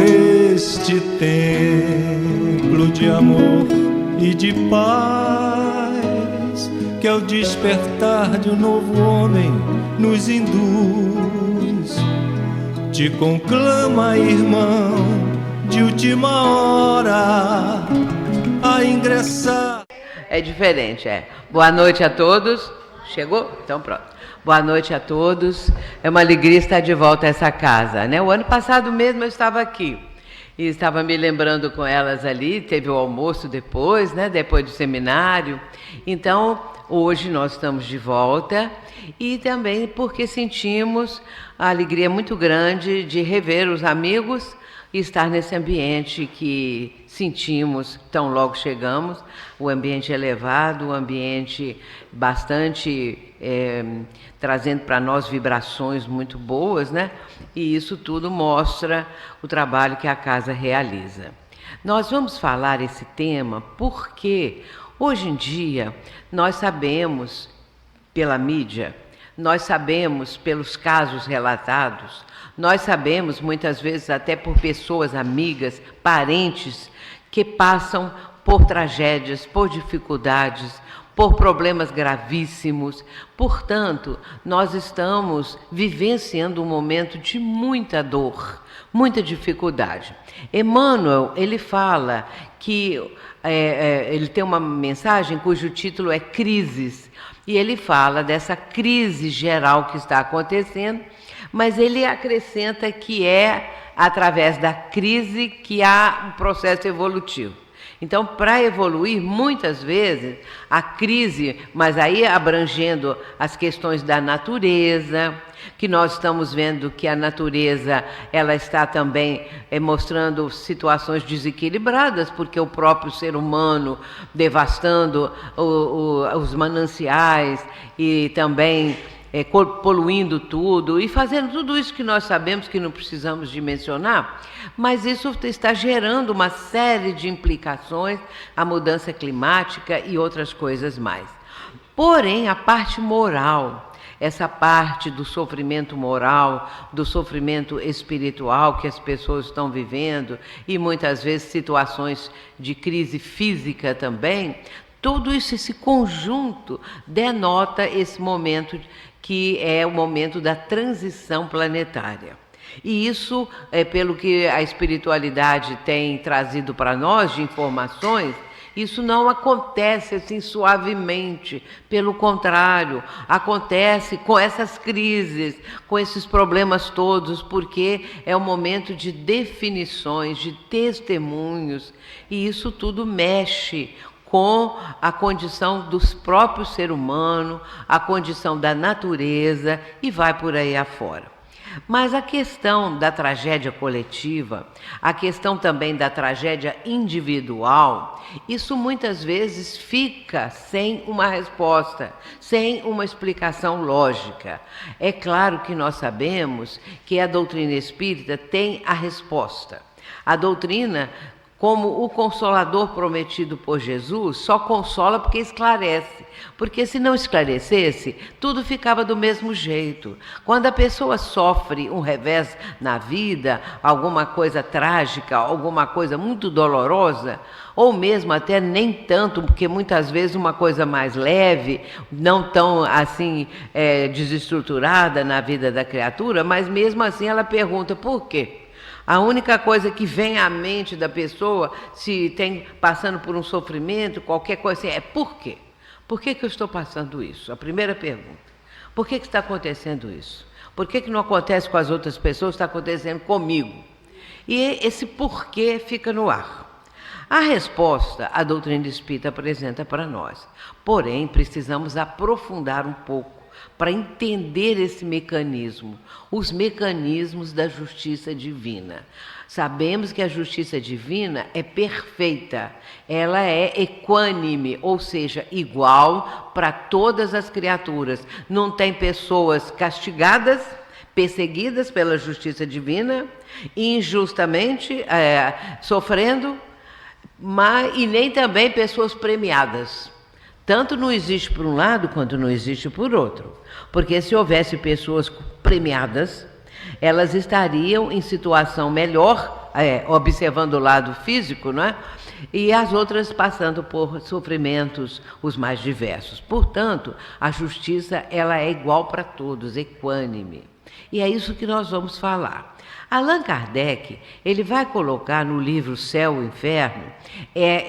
Este templo de amor e de paz, que ao despertar de um novo homem nos induz, te conclama, irmão, de última hora a ingressar. É diferente, é. Boa noite a todos. Chegou? Então pronto. Boa noite a todos. É uma alegria estar de volta a essa casa, né? O ano passado mesmo eu estava aqui e estava me lembrando com elas ali. Teve o almoço depois, né? Depois do seminário. Então, hoje nós estamos de volta e também porque sentimos a alegria muito grande de rever os amigos e estar nesse ambiente que sentimos tão logo chegamos, o ambiente elevado, o ambiente bastante trazendo para nós vibrações muito boas, né? E isso tudo mostra o trabalho que a casa realiza. Nós vamos falar esse tema porque hoje em dia nós sabemos pela mídia, nós sabemos pelos casos relatados, nós sabemos muitas vezes até por pessoas amigas, parentes, que passam por tragédias, por dificuldades, por problemas gravíssimos. Portanto, nós estamos vivenciando um momento de muita dor, muita dificuldade. Emmanuel, ele fala que ele tem uma mensagem cujo título é Crises, e ele fala dessa crise geral que está acontecendo, mas ele acrescenta que é através da crise que há um processo evolutivo. Então, para evoluir, muitas vezes, a crise, mas aí abrangendo as questões da natureza, que nós estamos vendo que a natureza ela está também mostrando situações desequilibradas, porque o próprio ser humano devastando os mananciais e também poluindo tudo e fazendo tudo isso que nós sabemos que não precisamos de mencionar, mas isso está gerando uma série de implicações, a mudança climática e outras coisas mais. Porém, a parte moral, essa parte do sofrimento moral, do sofrimento espiritual que as pessoas estão vivendo e muitas vezes situações de crise física também, tudo isso, esse conjunto denota esse momento que é o momento da transição planetária. E isso, pelo que a espiritualidade tem trazido para nós de informações, isso não acontece assim suavemente, pelo contrário, acontece com essas crises, com esses problemas todos, porque é um momento de definições, de testemunhos, e isso tudo mexe com a condição dos próprios ser humano, a condição da natureza e vai por aí afora. Mas a questão da tragédia coletiva, a questão também da tragédia individual, isso muitas vezes fica sem uma resposta, sem uma explicação lógica. É claro que nós sabemos que a doutrina espírita tem a resposta. A doutrina, como o Consolador prometido por Jesus, só consola porque esclarece. Porque se não esclarecesse, tudo ficava do mesmo jeito. Quando a pessoa sofre um revés na vida, alguma coisa trágica, alguma coisa muito dolorosa, ou mesmo até nem tanto, porque muitas vezes uma coisa mais leve, não tão assim desestruturada na vida da criatura, mas mesmo assim ela pergunta por quê? A única coisa que vem à mente da pessoa, se tem passando por um sofrimento, qualquer coisa assim, é por quê? Por que eu estou passando isso? A primeira pergunta. Por que está acontecendo isso? Por que não acontece com as outras pessoas, está acontecendo comigo? E esse porquê fica no ar. A resposta a doutrina espírita apresenta para nós. Porém, precisamos aprofundar um pouco para entender esse mecanismo, os mecanismos da justiça divina. Sabemos que a justiça divina é perfeita, ela é equânime, ou seja, igual para todas as criaturas. Não tem pessoas castigadas, perseguidas pela justiça divina, injustamente sofrendo, e nem também pessoas premiadas. Tanto não existe por um lado quanto não existe por outro. Porque se houvesse pessoas premiadas, elas estariam em situação melhor, observando o lado físico, não é? E as outras passando por sofrimentos os mais diversos. Portanto, a justiça ela é igual para todos, equânime. E é isso que nós vamos falar. Allan Kardec, ele vai colocar no livro Céu e Inferno,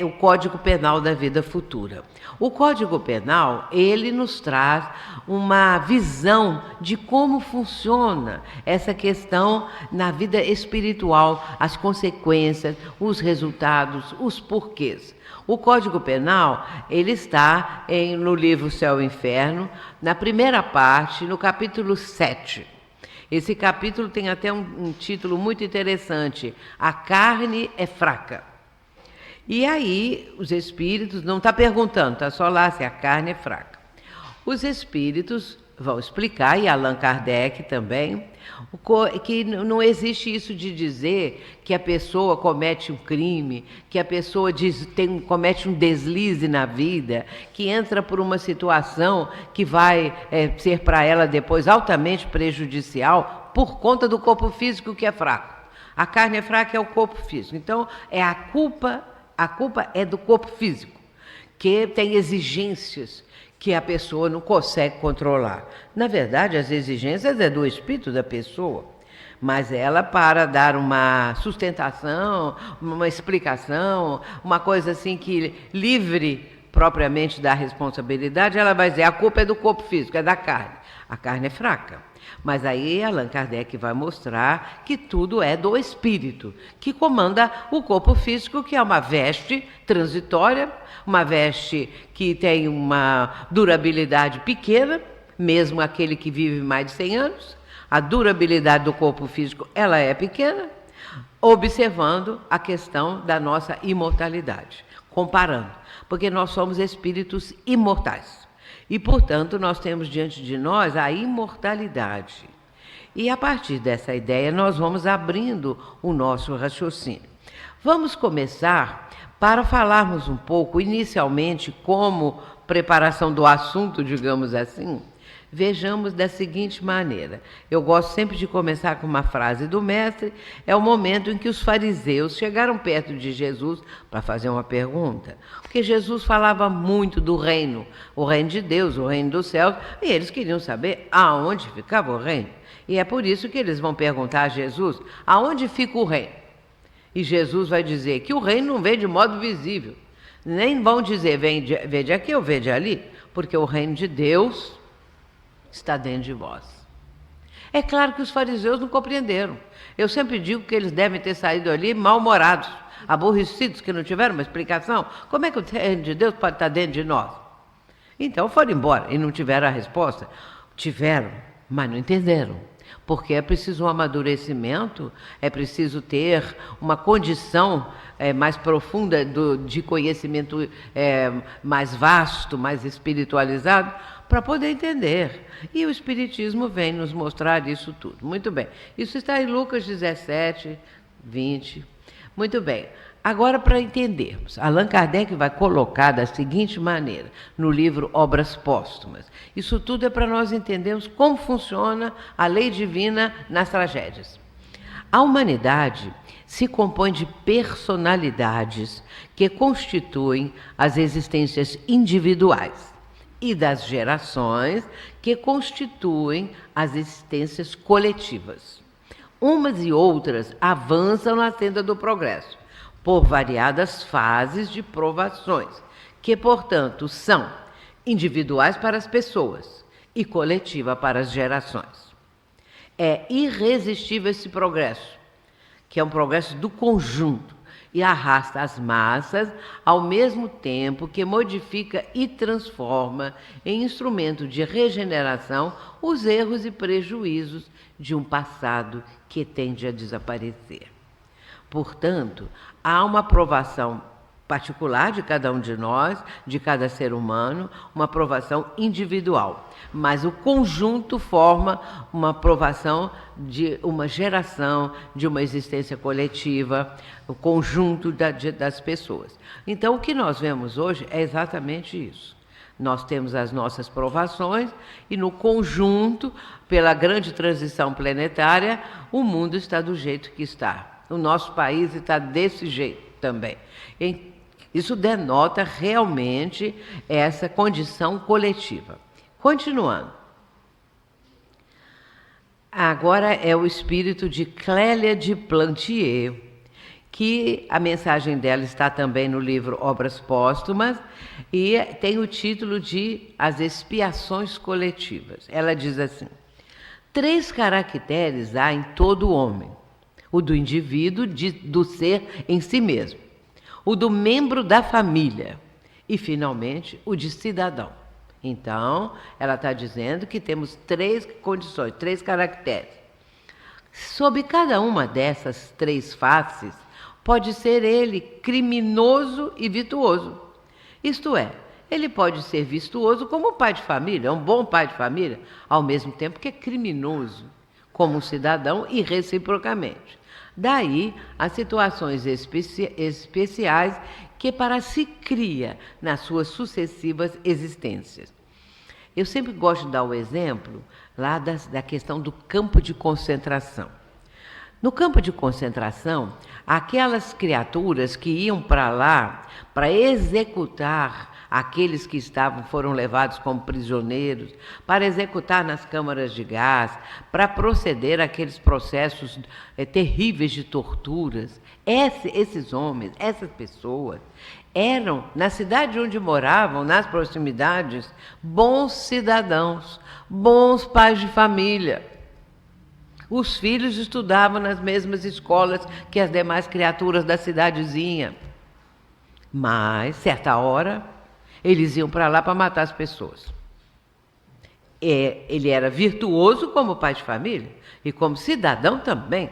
o Código Penal da Vida Futura. O Código Penal, ele nos traz uma visão de como funciona essa questão na vida espiritual, as consequências, os resultados, os porquês. O Código Penal, ele está no livro Céu e Inferno, na primeira parte, no capítulo 7. Esse capítulo tem até um título muito interessante, A Carne é Fraca. E aí, os espíritos, não está perguntando, está só lá se a carne é fraca. Os espíritos vão explicar, e Allan Kardec também, que não existe isso de dizer que a pessoa comete um crime, que a pessoa comete um deslize na vida, que entra por uma situação que vai ser para ela depois altamente prejudicial por conta do corpo físico que é fraco. A carne é fraca é o corpo físico. Então, a culpa é do corpo físico, que tem exigências que a pessoa não consegue controlar. Na verdade, as exigências é do espírito da pessoa, mas ela, para dar uma sustentação, uma explicação, uma coisa assim que livre propriamente da responsabilidade, ela vai dizer, a culpa é do corpo físico, é da carne. A carne é fraca. Mas aí Allan Kardec vai mostrar que tudo é do espírito, que comanda o corpo físico, que é uma veste transitória, uma veste que tem uma durabilidade pequena, mesmo aquele que vive mais de 100 anos, a durabilidade do corpo físico ela é pequena, observando a questão da nossa imortalidade, comparando, porque nós somos espíritos imortais. E, portanto, nós temos diante de nós a imortalidade. E, a partir dessa ideia, nós vamos abrindo o nosso raciocínio. Vamos começar para falarmos um pouco, inicialmente, como preparação do assunto, digamos assim. Vejamos da seguinte maneira. Eu gosto sempre de começar com uma frase do mestre. É o momento em que os fariseus chegaram perto de Jesus para fazer uma pergunta. Porque Jesus falava muito do reino, o reino de Deus, o reino dos céus, e eles queriam saber aonde ficava o reino. E é por isso que eles vão perguntar a Jesus, aonde fica o reino? E Jesus vai dizer que o reino não vem de modo visível. Nem vão dizer, vede aqui ou vede ali, porque o reino de Deus está dentro de vós. É claro que os fariseus não compreenderam. Eu sempre digo que eles devem ter saído ali mal-humorados, aborrecidos, que não tiveram uma explicação. Como é que o reino de Deus pode estar dentro de nós? Então foram embora e não tiveram a resposta. Tiveram, mas não entenderam. Porque é preciso um amadurecimento, é preciso ter uma condição mais profunda de conhecimento mais vasto, mais espiritualizado, para poder entender. E o Espiritismo vem nos mostrar isso tudo. Muito bem. Isso está em Lucas 17, 20. Muito bem. Agora, para entendermos, Allan Kardec vai colocar da seguinte maneira, no livro Obras Póstumas. Isso tudo é para nós entendermos como funciona a lei divina nas tragédias. A humanidade se compõe de personalidades que constituem as existências individuais e das gerações que constituem as existências coletivas. Umas e outras avançam na senda do progresso, por variadas fases de provações, que, portanto, são individuais para as pessoas e coletiva para as gerações. É irresistível esse progresso, que é um progresso do conjunto, e arrasta as massas, ao mesmo tempo que modifica e transforma em instrumento de regeneração os erros e prejuízos de um passado que tende a desaparecer. Portanto, há uma provação particular de cada um de nós, de cada ser humano, uma aprovação individual. Mas o conjunto forma uma aprovação de uma geração, de uma existência coletiva, o conjunto das pessoas. Então, o que nós vemos hoje é exatamente isso. Nós temos as nossas provações e, no conjunto, pela grande transição planetária, o mundo está do jeito que está. O nosso país está desse jeito também. Isso denota realmente essa condição coletiva. Continuando. Agora é o espírito de Clélia de Plantier, que a mensagem dela está também no livro Obras Póstumas e tem o título de As Expiações Coletivas. Ela diz assim: 3 caracteres há em todo homem: o do indivíduo, do ser em si mesmo, o do membro da família e, finalmente, o de cidadão. Então, ela está dizendo que temos 3 condições, 3 caracteres. Sob cada uma dessas 3 faces, pode ser ele criminoso e virtuoso. Isto é, ele pode ser virtuoso como pai de família, um bom pai de família, ao mesmo tempo que é criminoso como um cidadão e reciprocamente. Daí as situações especiais que para si cria nas suas sucessivas existências. Eu sempre gosto de dar o exemplo lá da questão do campo de concentração. No campo de concentração, aquelas criaturas que iam para lá para executar aqueles que foram levados como prisioneiros, para executar nas câmaras de gás, para proceder àqueles processos terríveis de torturas. Esses homens, essas pessoas, eram, na cidade onde moravam, nas proximidades, bons cidadãos, bons pais de família. Os filhos estudavam nas mesmas escolas que as demais criaturas da cidadezinha. Mas, certa hora, eles iam para lá para matar as pessoas. Ele era virtuoso como pai de família e como cidadão também,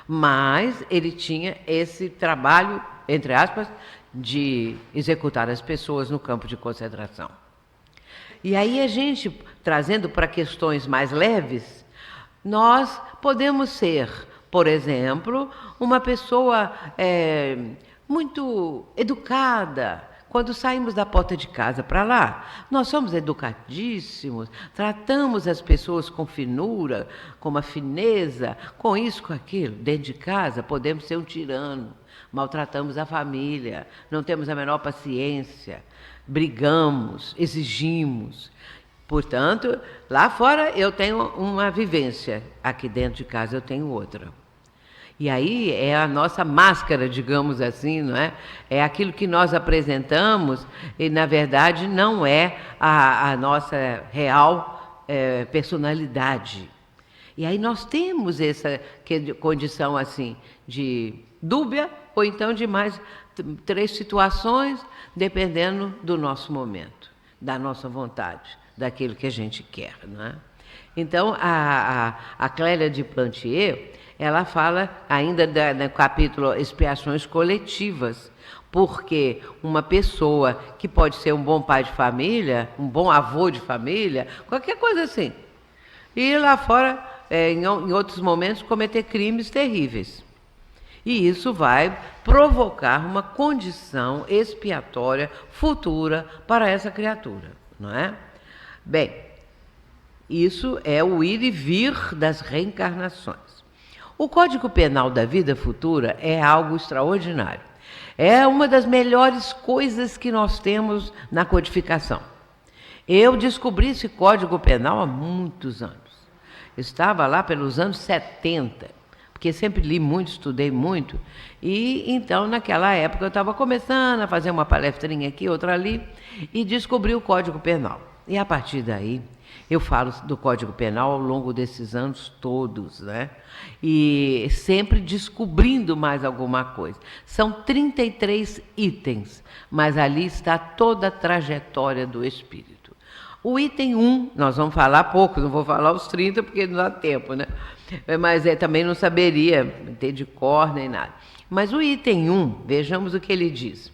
mas ele tinha esse trabalho, entre aspas, de executar as pessoas no campo de concentração. E aí a gente, trazendo para questões mais leves, nós podemos ser, por exemplo, uma pessoa muito educada. Quando saímos da porta de casa para lá, nós somos educadíssimos, tratamos as pessoas com finura, com uma fineza, com isso, com aquilo. Dentro de casa podemos ser um tirano, maltratamos a família, não temos a menor paciência, brigamos, exigimos. Portanto, lá fora eu tenho uma vivência, aqui dentro de casa eu tenho outra. E aí é a nossa máscara, digamos assim, não é? É aquilo que nós apresentamos e, na verdade, não é a nossa real personalidade. E aí nós temos essa condição assim de dúbia ou então de mais 3 situações, dependendo do nosso momento, da nossa vontade, daquilo que a gente quer, não é? Então, a Clélia de Plantier, ela fala ainda no capítulo Expiações Coletivas, porque uma pessoa que pode ser um bom pai de família, um bom avô de família, qualquer coisa assim, e lá fora, em outros momentos, cometer crimes terríveis. E isso vai provocar uma condição expiatória futura para essa criatura, não é? Bem, isso é o ir e vir das reencarnações. O Código Penal da vida futura é algo extraordinário. É uma das melhores coisas que nós temos na codificação. Eu descobri esse Código Penal há muitos anos. Estava lá pelos anos 70, porque sempre li muito, estudei muito, e então naquela época eu estava começando a fazer uma palestrinha aqui, outra ali, e descobri o Código Penal. E a partir daí, eu falo do Código Penal ao longo desses anos todos, né? E sempre descobrindo mais alguma coisa. São 33 itens, mas ali está toda a trajetória do espírito. O item 1, nós vamos falar pouco, não vou falar os 30 porque não dá tempo, né? Mas também não saberia ter de cor nem nada. Mas o item 1, vejamos o que ele diz.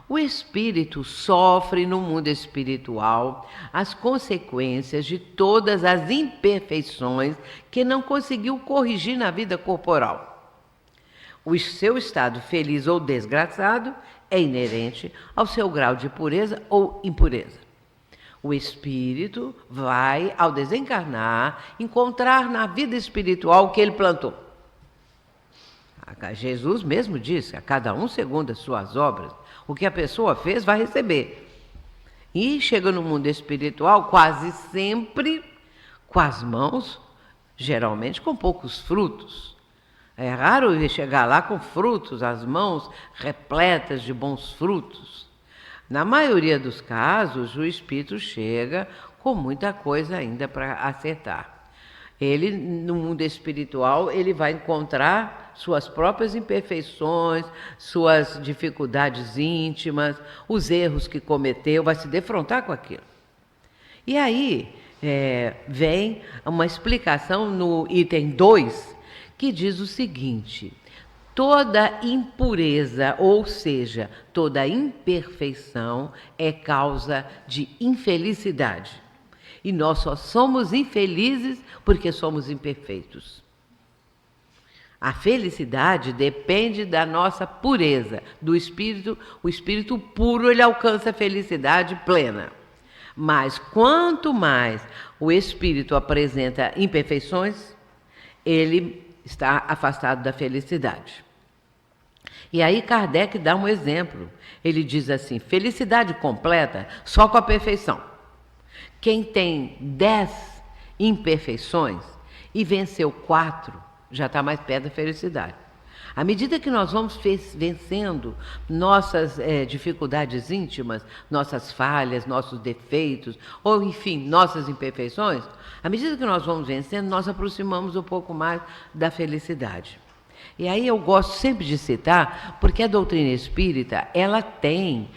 O espírito sofre no mundo espiritual as consequências de todas as imperfeições que não conseguiu corrigir na vida corporal. O seu estado feliz ou desgraçado é inerente ao seu grau de pureza ou impureza. O espírito vai, ao desencarnar, encontrar na vida espiritual o que ele plantou. Jesus mesmo disse, a cada um segundo as suas obras, o que a pessoa fez vai receber. E chega no mundo espiritual quase sempre com as mãos, geralmente com poucos frutos. É raro ele chegar lá com frutos, as mãos repletas de bons frutos. Na maioria dos casos, o espírito chega com muita coisa ainda para acertar. Ele, no mundo espiritual, ele vai encontrar suas próprias imperfeições, suas dificuldades íntimas, os erros que cometeu, vai se defrontar com aquilo. E aí vem uma explicação no item 2, que diz o seguinte: toda impureza, ou seja, toda imperfeição é causa de infelicidade. E nós só somos infelizes porque somos imperfeitos. A felicidade depende da nossa pureza, do espírito. O espírito puro, ele alcança a felicidade plena. Mas quanto mais o espírito apresenta imperfeições, ele está afastado da felicidade. E aí Kardec dá um exemplo. Ele diz assim: felicidade completa só com a perfeição. Quem tem 10 imperfeições e venceu 4, já está mais perto da felicidade. À medida que nós vamos vencendo nossas dificuldades íntimas, nossas falhas, nossos defeitos, ou enfim, nossas imperfeições, à medida que nós vamos vencendo, nós aproximamos um pouco mais da felicidade. E aí eu gosto sempre de citar, porque a doutrina espírita, ela tem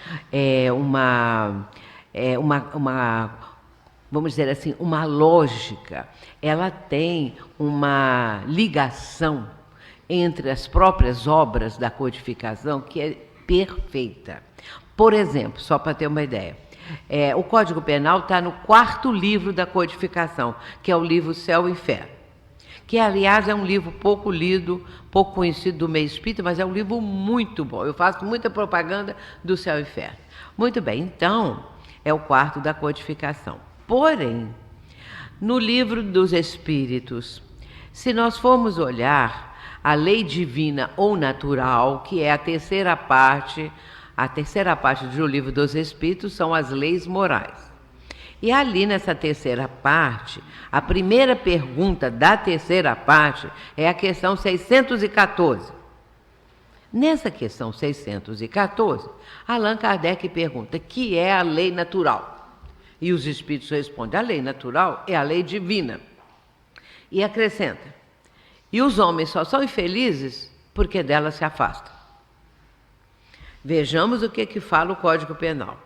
vamos dizer assim, uma lógica, ela tem uma ligação entre as próprias obras da codificação que é perfeita. Por exemplo, só para ter uma ideia, o Código Penal está no 4º livro da codificação, que é o livro Céu e Inferno, que aliás é um livro pouco lido, pouco conhecido do meio espírita, mas é um livro muito bom. Eu faço muita propaganda do Céu e Inferno. Muito bem, então é o 4º da codificação. Porém, no livro dos Espíritos, se nós formos olhar a lei divina ou natural, que é a terceira parte do livro dos Espíritos são as leis morais. E ali nessa terceira parte, a primeira pergunta da terceira parte é a questão 614. Nessa questão 614, Allan Kardec pergunta: que é a lei natural? E os espíritos respondem: a lei natural é a lei divina. E acrescenta: e os homens só são infelizes porque dela se afastam. Vejamos o que fala o Código Penal: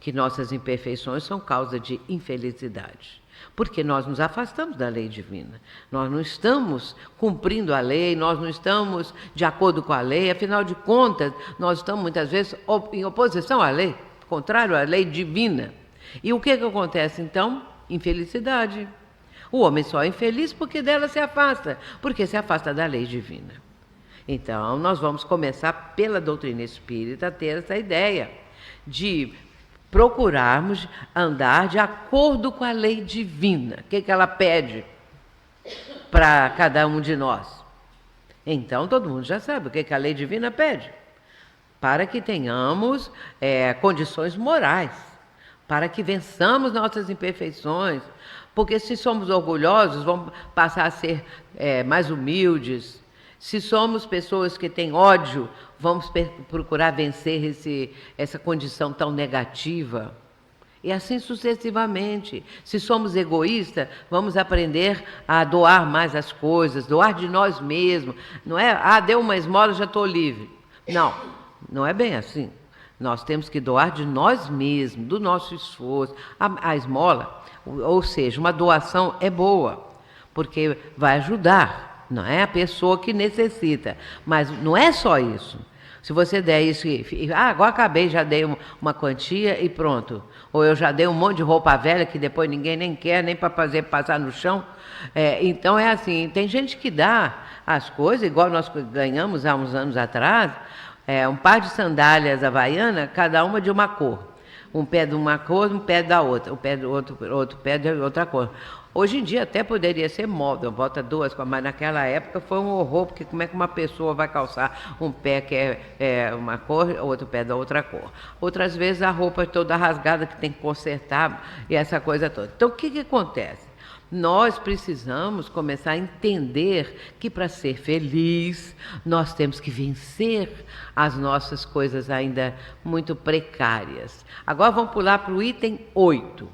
que nossas imperfeições são causa de infelicidade, porque nós nos afastamos da lei divina. Nós não estamos cumprindo a lei, nós não estamos de acordo com a lei, afinal de contas, nós estamos muitas vezes em oposição à lei, contrário à lei divina. E o que acontece então? Infelicidade. O homem só é infeliz porque dela se afasta, porque se afasta da lei divina. Então, nós vamos começar pela doutrina espírita a ter essa ideia de procurarmos andar de acordo com a lei divina. O que ela pede para cada um de nós? Então, todo mundo já sabe o que a lei divina pede. Para que tenhamos condições morais, para que vençamos nossas imperfeições, porque se somos orgulhosos, vamos passar a ser mais humildes. Se somos pessoas que têm ódio, vamos procurar vencer essa condição tão negativa. E assim sucessivamente. Se somos egoístas, vamos aprender a doar mais as coisas, doar de nós mesmos. Não é, deu uma esmola, já estou livre. Não, não é bem assim. Nós temos que doar de nós mesmos, do nosso esforço. A esmola, ou seja, uma doação é boa, porque vai ajudar, não é a pessoa que necessita. Mas não é só isso. Se você der isso, agora acabei, já dei uma quantia e pronto. Ou eu já dei um monte de roupa velha que depois ninguém nem quer, nem para fazer passar no chão. Então é assim, tem gente que dá as coisas, igual nós ganhamos há uns anos atrás, um par de sandálias havaianas, cada uma de uma cor. Um pé de uma cor, um pé da outra, o pé do outro pé de outra cor. Hoje em dia até poderia ser moda, bota duas, mas naquela época foi um horror, porque como é que uma pessoa vai calçar um pé que é uma cor, outro pé da outra cor. Outras vezes a roupa é toda rasgada, que tem que consertar, e essa coisa toda. Então o que acontece? Nós precisamos começar a entender que para ser feliz, nós temos que vencer as nossas coisas ainda muito precárias. Agora vamos pular para o item 8.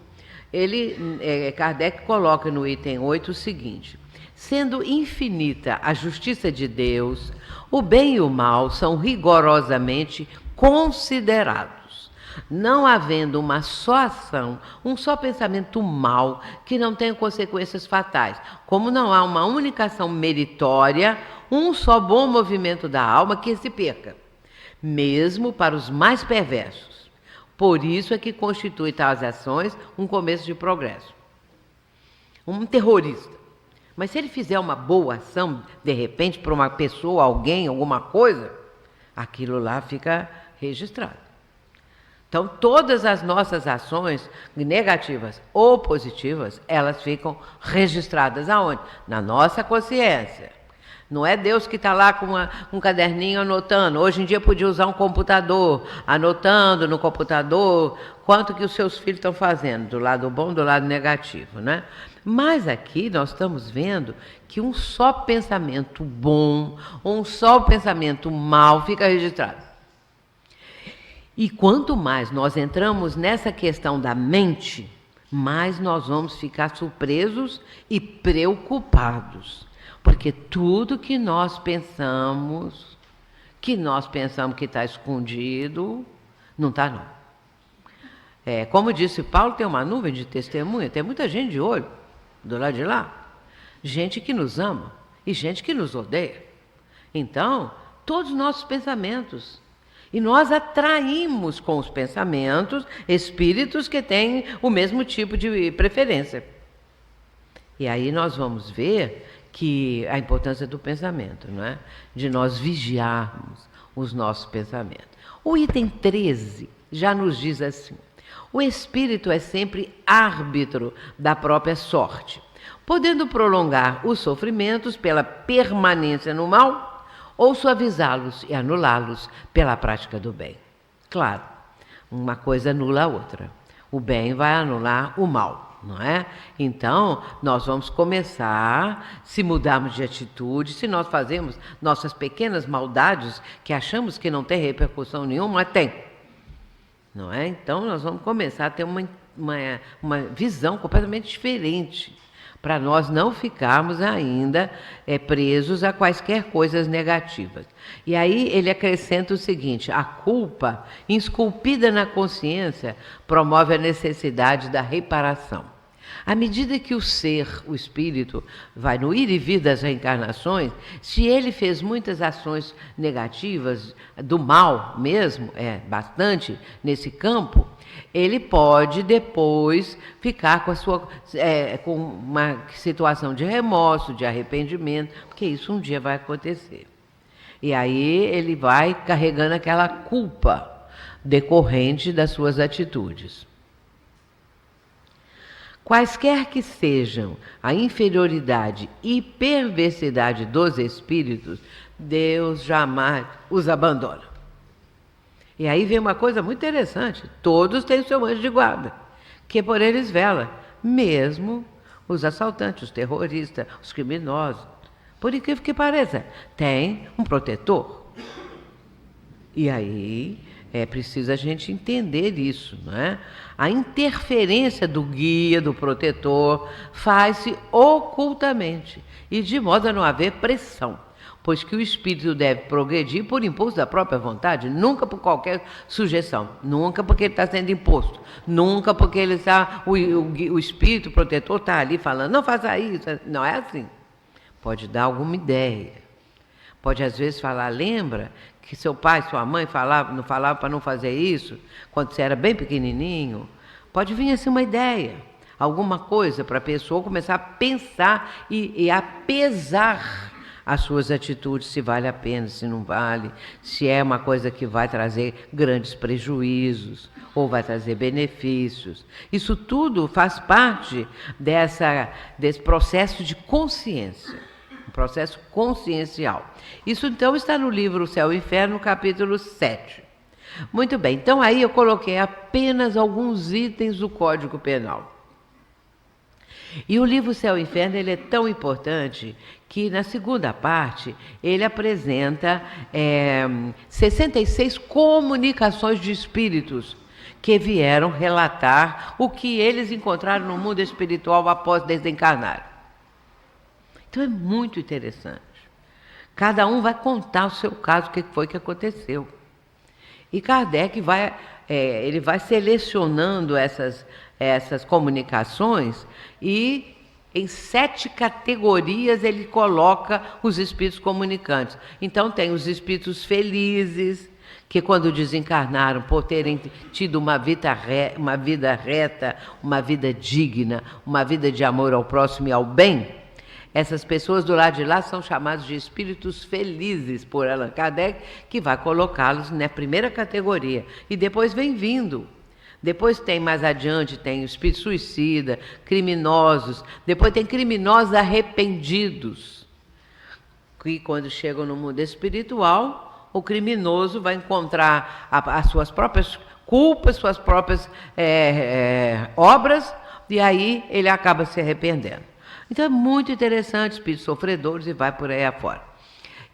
Kardec coloca no item 8 o seguinte: sendo infinita a justiça de Deus, o bem e o mal são rigorosamente considerados, não havendo uma só ação, um só pensamento mau que não tenha consequências fatais. Como não há uma única ação meritória, um só bom movimento da alma que se perca, mesmo para os mais perversos. Por isso é que constitui tais ações um começo de progresso. Um terrorista. Mas se ele fizer uma boa ação, de repente, para uma pessoa, alguém, alguma coisa, aquilo lá fica registrado. Então, todas as nossas ações, negativas ou positivas, elas ficam registradas aonde? Na nossa consciência. Não é Deus que está lá com um caderninho anotando. Hoje em dia podia usar um computador, anotando no computador quanto que os seus filhos estão fazendo, do lado bom, do lado negativo, né? Mas aqui nós estamos vendo que um só pensamento bom, um só pensamento mal fica registrado. E quanto mais nós entramos nessa questão da mente, mais nós vamos ficar surpresos e preocupados. Porque tudo que nós pensamos que está escondido, não está não. Como disse Paulo, tem uma nuvem de testemunha, tem muita gente de olho do lado de lá. Gente que nos ama e gente que nos odeia. Então, todos os nossos pensamentos. E nós atraímos com os pensamentos espíritos que têm o mesmo tipo de preferência. E aí nós vamos ver que a importância do pensamento, não é? De nós vigiarmos os nossos pensamentos. O item 13 já nos diz assim: o espírito é sempre árbitro da própria sorte, podendo prolongar os sofrimentos pela permanência no mal ou suavizá-los e anulá-los pela prática do bem. Claro, uma coisa anula a outra. O bem vai anular o mal. Não é? Então, nós vamos começar, se mudarmos de atitude, se nós fazemos nossas pequenas maldades, que achamos que não tem repercussão nenhuma, mas tem. Não é? Então, nós vamos começar a ter uma visão completamente diferente, para nós não ficarmos ainda presos a quaisquer coisas negativas. E aí ele acrescenta o seguinte: a culpa, esculpida na consciência, promove a necessidade da reparação. À medida que o ser, o espírito, vai no ir e vir das reencarnações, se ele fez muitas ações negativas, do mal mesmo, bastante nesse campo, ele pode depois ficar com uma situação de remorso, de arrependimento, porque isso um dia vai acontecer. E aí ele vai carregando aquela culpa decorrente das suas atitudes. Quaisquer que sejam a inferioridade e perversidade dos espíritos, Deus jamais os abandona. E aí vem uma coisa muito interessante: todos têm o seu anjo de guarda, que por eles vela, mesmo os assaltantes, os terroristas, os criminosos. Por incrível que pareça, tem um protetor. E aí é preciso a gente entender isso, não é? A interferência do guia, do protetor, faz-se ocultamente e de modo a não haver pressão, pois que o espírito deve progredir por impulso da própria vontade, nunca por qualquer sugestão, nunca porque ele está sendo imposto, nunca porque ele está, o espírito protetor está ali falando, não faça isso, não é assim. Pode dar alguma ideia, Pode às vezes falar, lembra que seu pai, sua mãe não falava para não fazer isso quando você era bem pequenininho? Pode vir assim uma ideia, alguma coisa para a pessoa começar a pensar e a pesar as suas atitudes, se vale a pena, se não vale, se é uma coisa que vai trazer grandes prejuízos ou vai trazer benefícios. Isso tudo faz parte desse processo de consciência, um processo consciencial. Isso então está no livro O Céu e o Inferno, capítulo 7. Muito bem, então aí eu coloquei apenas alguns itens do Código Penal. E o livro Céu e Inferno ele é tão importante que na segunda parte ele apresenta 66 comunicações de espíritos que vieram relatar o que eles encontraram no mundo espiritual após desencarnar. Então é muito interessante. Cada um vai contar o seu caso, o que foi que aconteceu. E Kardec vai selecionando essas comunicações e em 7 categorias ele coloca os espíritos comunicantes. Então tem os espíritos felizes, que quando desencarnaram, por terem tido uma vida reta, uma vida digna, uma vida de amor ao próximo e ao bem, essas pessoas do lado de lá são chamadas de espíritos felizes por Allan Kardec, que vai colocá-los na primeira categoria. E depois vem vindo. Depois tem mais adiante, tem o espírito suicida, criminosos. Depois tem criminosos arrependidos. Que quando chegam no mundo espiritual, o criminoso vai encontrar as suas próprias culpas, suas próprias obras, e aí ele acaba se arrependendo. Então é muito interessante, espíritos sofredores e vai por aí afora.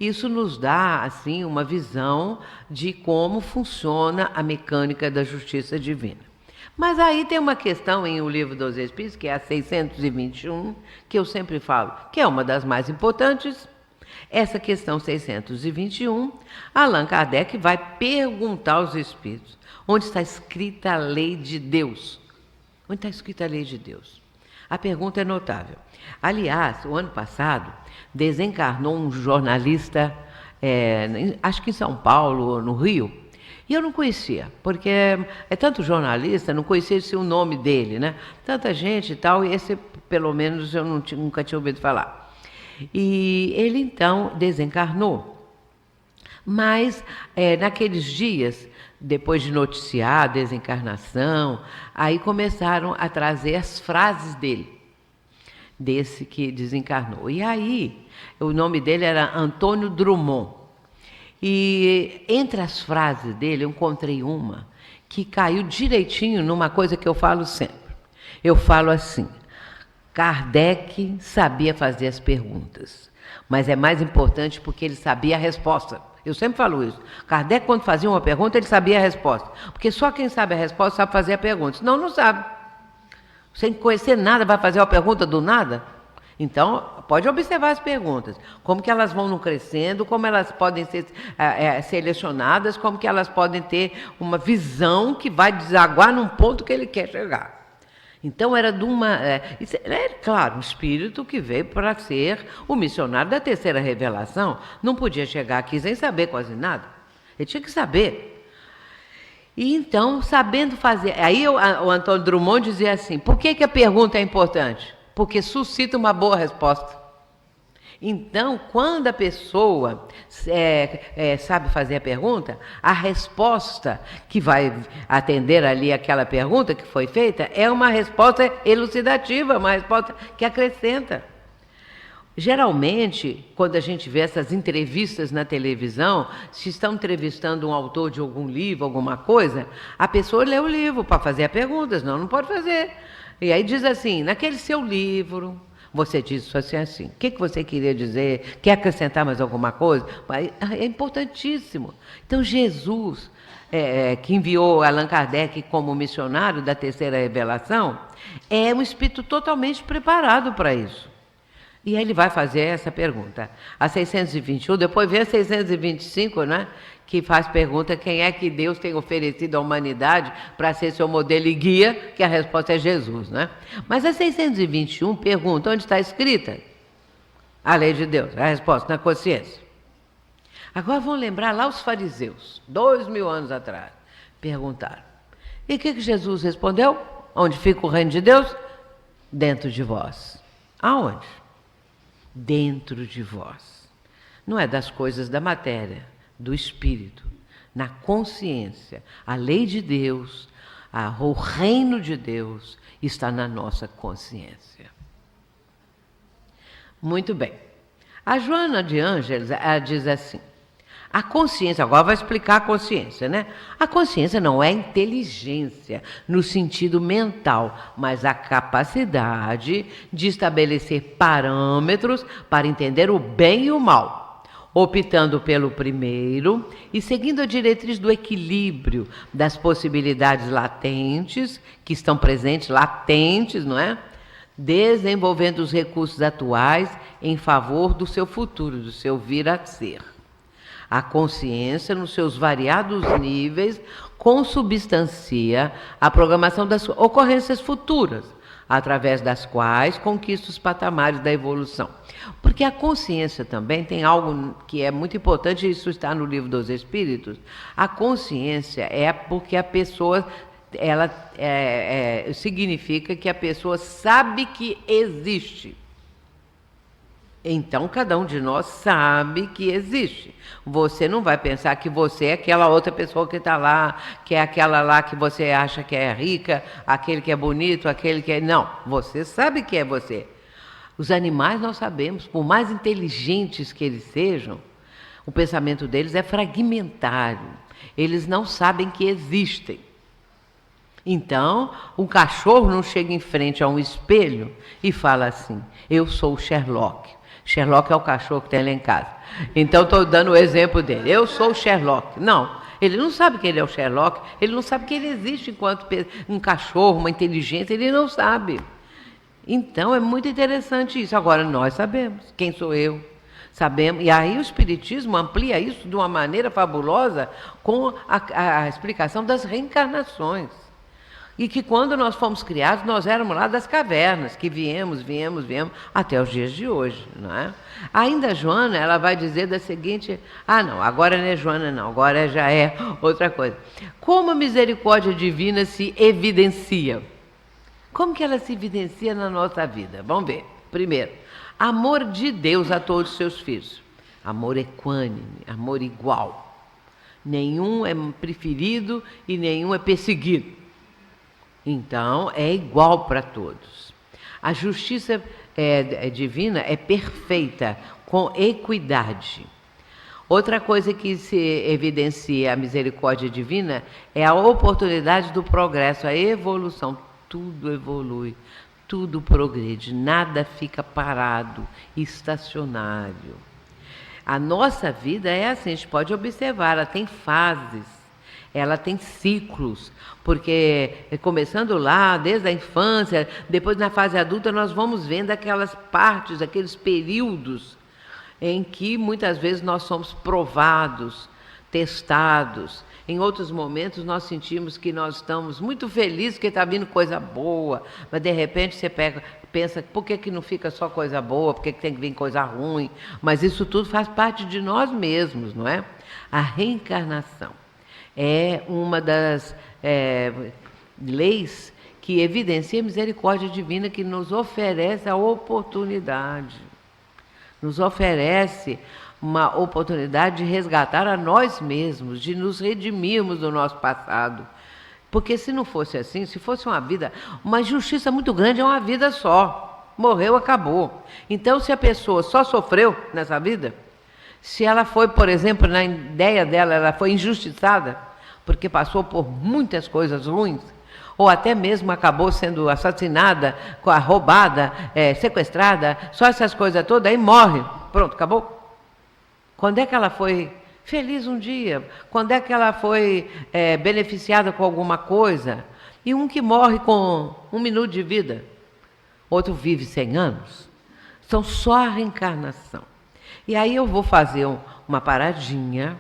Isso nos dá, assim, uma visão de como funciona a mecânica da justiça divina. Mas aí tem uma questão em O Livro dos Espíritos, que é a 621, que eu sempre falo, que é uma das mais importantes. Essa questão 621, Allan Kardec vai perguntar aos espíritos, onde está escrita a lei de Deus? Onde está escrita a lei de Deus? A pergunta é notável. Aliás, o ano passado, desencarnou um jornalista, acho que em São Paulo ou no Rio, e eu não conhecia, porque é tanto jornalista, não conhecia o nome dele, né? Tanta gente e tal, e esse, pelo menos, eu nunca tinha ouvido falar. E ele, então, desencarnou. Mas, naqueles dias, depois de noticiar a desencarnação, aí começaram a trazer as frases dele, desse que desencarnou. E aí, o nome dele era Antônio Drummond. E entre as frases dele, eu encontrei uma que caiu direitinho numa coisa que eu falo sempre. Eu falo assim, Kardec sabia fazer as perguntas, mas é mais importante porque ele sabia a resposta. Eu sempre falo isso. Kardec, quando fazia uma pergunta, ele sabia a resposta. Porque só quem sabe a resposta sabe fazer a pergunta. Senão, não sabe. Sem conhecer nada, vai fazer uma pergunta do nada? Então, pode observar as perguntas. Como que elas vão crescendo, como elas podem ser selecionadas, como que elas podem ter uma visão que vai desaguar num ponto que ele quer chegar. Então, era claro, um espírito que veio para ser o missionário da terceira revelação. Não podia chegar aqui sem saber quase nada. Ele tinha que saber. E então, sabendo fazer... Aí o Antônio Drummond dizia assim, por que a pergunta é importante? Porque suscita uma boa resposta. Então, quando a pessoa sabe fazer a pergunta, a resposta que vai atender ali aquela pergunta que foi feita é uma resposta elucidativa, uma resposta que acrescenta. Geralmente, quando a gente vê essas entrevistas na televisão, se estão entrevistando um autor de algum livro, alguma coisa, a pessoa lê o livro para fazer a pergunta, senão não pode fazer. E aí diz assim, naquele seu livro, você diz isso assim. O que você queria dizer? Quer acrescentar mais alguma coisa? É importantíssimo. Então, Jesus, que enviou Allan Kardec como missionário da terceira revelação, é um espírito totalmente preparado para isso. E aí ele vai fazer essa pergunta. A 621, depois vem a 625, né? Que faz pergunta quem é que Deus tem oferecido à humanidade para ser seu modelo e guia, que a resposta é Jesus, né? Mas a 621 pergunta, onde está escrita? A lei de Deus, a resposta na consciência. Agora vão lembrar lá os fariseus, 2000 anos atrás, perguntaram. E o que Jesus respondeu? Onde fica o reino de Deus? Dentro de vós. Aonde? Dentro de vós. Não é das coisas da matéria, do espírito, na consciência. A lei de Deus, o reino de Deus está na nossa consciência. Muito bem. A Joana de Ângeles, ela diz assim, a consciência, agora vai explicar a consciência, né? A consciência não é inteligência no sentido mental, mas a capacidade de estabelecer parâmetros para entender o bem e o mal, optando pelo primeiro e seguindo a diretriz do equilíbrio das possibilidades latentes, que estão presentes, latentes, não é? Desenvolvendo os recursos atuais em favor do seu futuro, do seu vir a ser. A consciência, nos seus variados níveis, consubstancia a programação das ocorrências futuras, através das quais conquista os patamares da evolução. Porque a consciência também tem algo que é muito importante, isso está no Livro dos Espíritos. A consciência é porque a pessoa, ela significa que a pessoa sabe que existe. Então, cada um de nós sabe que existe. Você não vai pensar que você é aquela outra pessoa que está lá, que é aquela lá que você acha que é rica, aquele que é bonito, aquele que é... Não, você sabe que é você. Os animais nós sabemos, por mais inteligentes que eles sejam, o pensamento deles é fragmentário. Eles não sabem que existem. Então, um cachorro não chega em frente a um espelho e fala assim, eu sou o Sherlock. Sherlock é o cachorro que tem lá em casa. Então, estou dando o exemplo dele. Eu sou o Sherlock. Não, ele não sabe que ele é o Sherlock, ele não sabe que ele existe enquanto um cachorro, uma inteligência, ele não sabe. Então, é muito interessante isso. Agora, nós sabemos. Quem sou eu? Sabemos. E aí o Espiritismo amplia isso de uma maneira fabulosa com a explicação das reencarnações. E que quando nós fomos criados, nós éramos lá das cavernas, que viemos, até os dias de hoje, não é? Ainda a Joana, ela vai dizer da seguinte, não, agora não é Joana não, agora já é outra coisa. Como a misericórdia divina se evidencia? Como que ela se evidencia na nossa vida? Vamos ver. Primeiro, amor de Deus a todos os seus filhos. Amor equânime, amor igual. Nenhum é preferido e nenhum é perseguido. Então, é igual para todos. A justiça divina é perfeita, com equidade. Outra coisa que se evidencia a misericórdia divina é a oportunidade do progresso, a evolução. Tudo evolui, tudo progride, nada fica parado, estacionário. A nossa vida é assim, a gente pode observar, ela tem fases. Ela tem ciclos, porque começando lá, desde a infância, depois na fase adulta, nós vamos vendo aquelas partes, aqueles períodos em que muitas vezes nós somos provados, testados. Em outros momentos nós sentimos que nós estamos muito felizes porque está vindo coisa boa, mas de repente você pensa, por que não fica só coisa boa, por que tem que vir coisa ruim? Mas isso tudo faz parte de nós mesmos, não é? A reencarnação é uma das leis que evidencia a misericórdia divina, que nos oferece a oportunidade, nos oferece uma oportunidade de resgatar a nós mesmos, de nos redimirmos do nosso passado. Porque se não fosse assim, se fosse uma vida, uma injustiça muito grande é uma vida só, morreu, acabou. Então, se a pessoa só sofreu nessa vida, se ela foi, por exemplo, na ideia dela, ela foi injustiçada, porque passou por muitas coisas ruins, ou até mesmo acabou sendo assassinada, roubada, sequestrada, só essas coisas todas, aí morre, pronto, acabou. Quando é que ela foi feliz um dia? Quando é que ela foi beneficiada com alguma coisa? E um que morre com 1 minuto de vida, outro vive 100 anos, são só a reencarnação. E aí eu vou fazer uma paradinha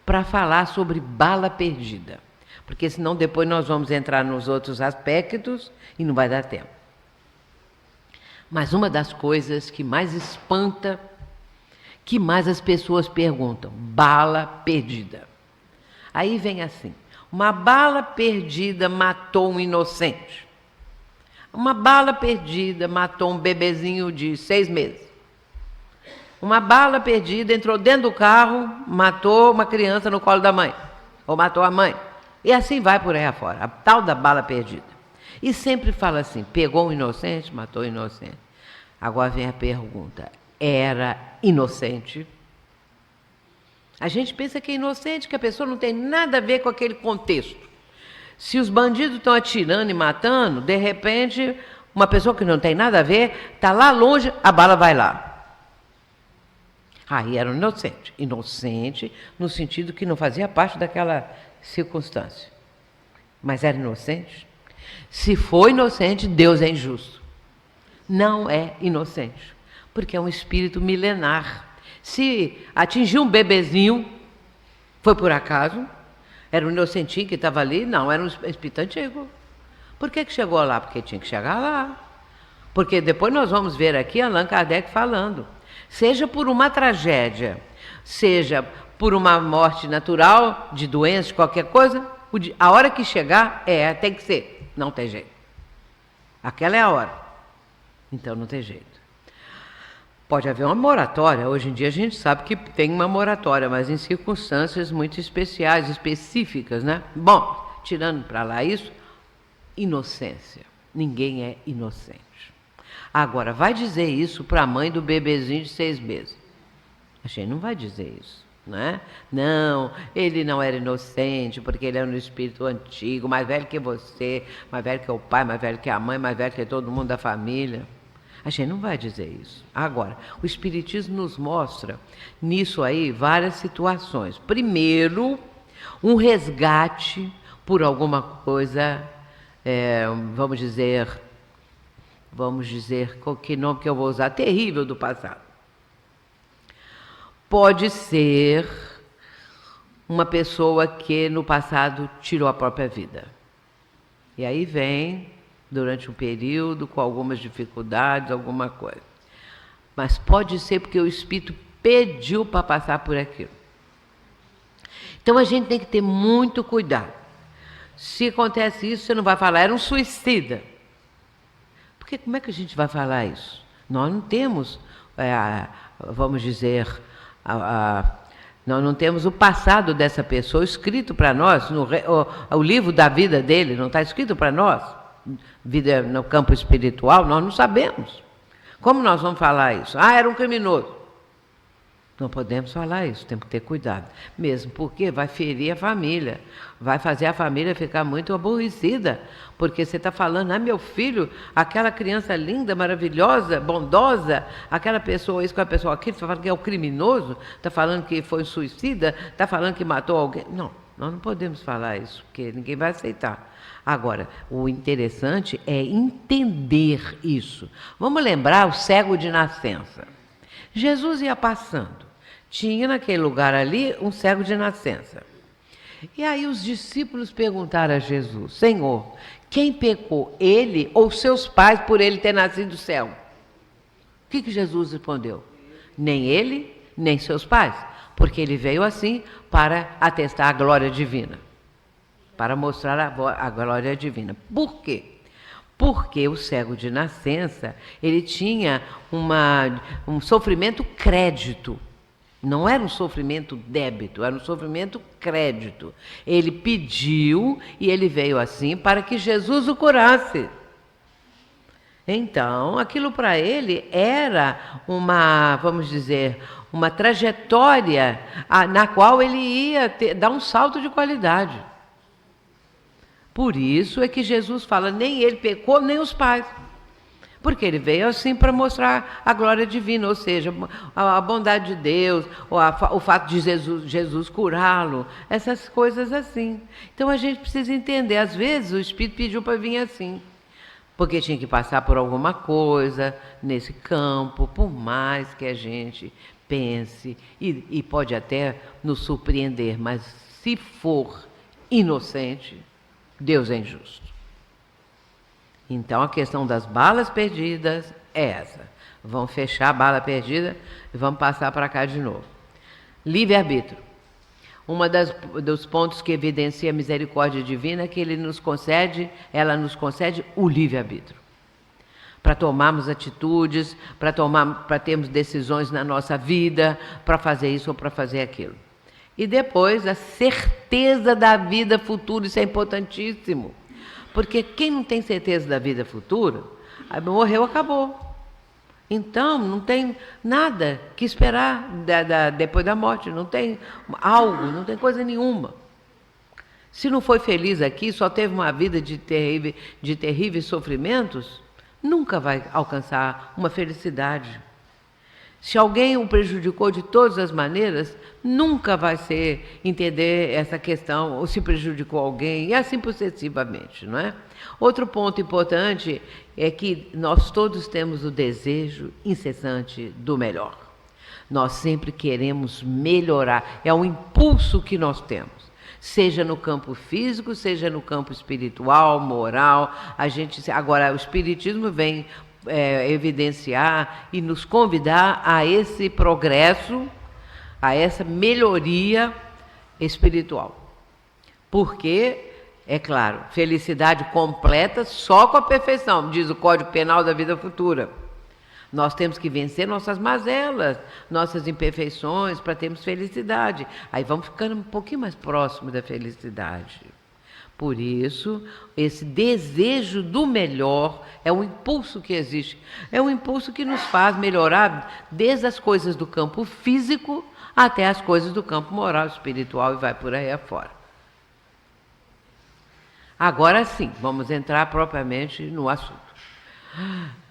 para falar sobre bala perdida, porque senão depois nós vamos entrar nos outros aspectos e não vai dar tempo. Mas uma das coisas que mais espanta, que mais as pessoas perguntam? Bala perdida. Aí vem assim, uma bala perdida matou um inocente. Uma bala perdida matou um bebezinho de 6 meses. Uma bala perdida entrou dentro do carro, matou uma criança no colo da mãe. Ou matou a mãe. E assim vai por aí afora, a tal da bala perdida. E sempre fala assim, pegou um inocente, matou um inocente. Agora vem a pergunta, era inocente? A gente pensa que é inocente, que a pessoa não tem nada a ver com aquele contexto. Se os bandidos estão atirando e matando, de repente, uma pessoa que não tem nada a ver, está lá longe, a bala vai lá. Aí era um inocente. Inocente no sentido que não fazia parte daquela circunstância. Mas era inocente? Se for inocente, Deus é injusto. Não é inocente, porque é um espírito milenar. Se atingiu um bebezinho, foi por acaso? Era um inocentinho que estava ali? Não, era um espírito antigo. Por que chegou lá? Porque tinha que chegar lá. Porque depois nós vamos ver aqui Allan Kardec falando. Seja por uma tragédia, seja por uma morte natural, de doença, de qualquer coisa, a hora que chegar, tem que ser. Não tem jeito. Aquela é a hora. Então não tem jeito. Pode haver uma moratória. Hoje em dia a gente sabe que tem uma moratória, mas em circunstâncias muito especiais, específicas, né? Bom, tirando para lá isso, inocência. Ninguém é inocente. Agora, vai dizer isso para a mãe do bebezinho de 6 meses? A gente não vai dizer isso, né? Não, ele não era inocente, porque ele era um espírito antigo, mais velho que você, mais velho que o pai, mais velho que a mãe, mais velho que todo mundo da família. A gente não vai dizer isso. Agora, o Espiritismo nos mostra nisso aí várias situações. Primeiro, um resgate por alguma coisa, vamos dizer, que nome que eu vou usar, terrível do passado. Pode ser uma pessoa que no passado tirou a própria vida. E aí vem, durante um período, com algumas dificuldades, alguma coisa. Mas pode ser porque o espírito pediu para passar por aquilo. Então a gente tem que ter muito cuidado. Se acontece isso, você não vai falar, era um suicida. Porque como é que a gente vai falar isso? Nós não temos, vamos dizer, nós não temos o passado dessa pessoa escrito para nós, o livro da vida dele não está escrito para nós, vida no campo espiritual, nós não sabemos. Como nós vamos falar isso? Era um criminoso. Não podemos falar isso, temos que ter cuidado. Mesmo porque vai ferir a família, vai fazer a família ficar muito aborrecida, porque você está falando, meu filho, aquela criança linda, maravilhosa, bondosa, aquela pessoa, isso com a pessoa aqui, está falando que é o criminoso, está falando que foi um suicida, está falando que matou alguém. Não, nós não podemos falar isso, porque ninguém vai aceitar. Agora, o interessante é entender isso. Vamos lembrar o cego de nascença. Jesus ia passando. Tinha naquele lugar ali um cego de nascença. E aí os discípulos perguntaram a Jesus, Senhor, quem pecou, ele ou seus pais por ele ter nascido cego? O que Jesus respondeu? Nem ele, nem seus pais, porque ele veio assim para atestar a glória divina, para mostrar a glória divina. Por quê? Porque o cego de nascença, ele tinha um sofrimento crédito. Não era um sofrimento débito, era um sofrimento crédito. Ele pediu e ele veio assim para que Jesus o curasse. Então, aquilo para ele era vamos dizer, uma trajetória na qual ele ia dar um salto de qualidade. Por isso é que Jesus fala, nem ele pecou, nem os pais. Porque ele veio assim para mostrar a glória divina, ou seja, a bondade de Deus, o fato de Jesus curá-lo, essas coisas assim. Então a gente precisa entender, às vezes o Espírito pediu para vir assim, porque tinha que passar por alguma coisa nesse campo, por mais que a gente pense, e pode até nos surpreender, mas se for inocente, Deus é injusto. Então, a questão das balas perdidas é essa. Vamos fechar a bala perdida e vamos passar para cá de novo. Livre-arbítrio. Dos pontos que evidencia a misericórdia divina é que ela nos concede o livre-arbítrio. Para tomarmos atitudes, para termos decisões na nossa vida, para fazer isso ou para fazer aquilo. E depois a certeza da vida futura, isso é importantíssimo. Porque quem não tem certeza da vida futura, morreu, acabou. Então, não tem nada que esperar depois da morte, não tem algo, não tem coisa nenhuma. Se não foi feliz aqui, só teve uma vida de terríveis sofrimentos, nunca vai alcançar uma felicidade. Se alguém o prejudicou de todas as maneiras, nunca vai entender essa questão, ou se prejudicou alguém, e assim sucessivamente, não é? Outro ponto importante é que nós todos temos o desejo incessante do melhor. Nós sempre queremos melhorar, é um impulso que nós temos. Seja no campo físico, seja no campo espiritual, moral. Agora, o Espiritismo vem evidenciar e nos convidar a esse progresso, a essa melhoria espiritual. Porque, é claro, felicidade completa só com a perfeição, diz o Código Penal da Vida Futura. Nós temos que vencer nossas mazelas, nossas imperfeições para termos felicidade. Aí vamos ficando um pouquinho mais próximo da felicidade. Por isso, esse desejo do melhor é um impulso que existe. É um impulso que nos faz melhorar desde as coisas do campo físico até as coisas do campo moral, espiritual e vai por aí afora. Agora sim, vamos entrar propriamente no assunto.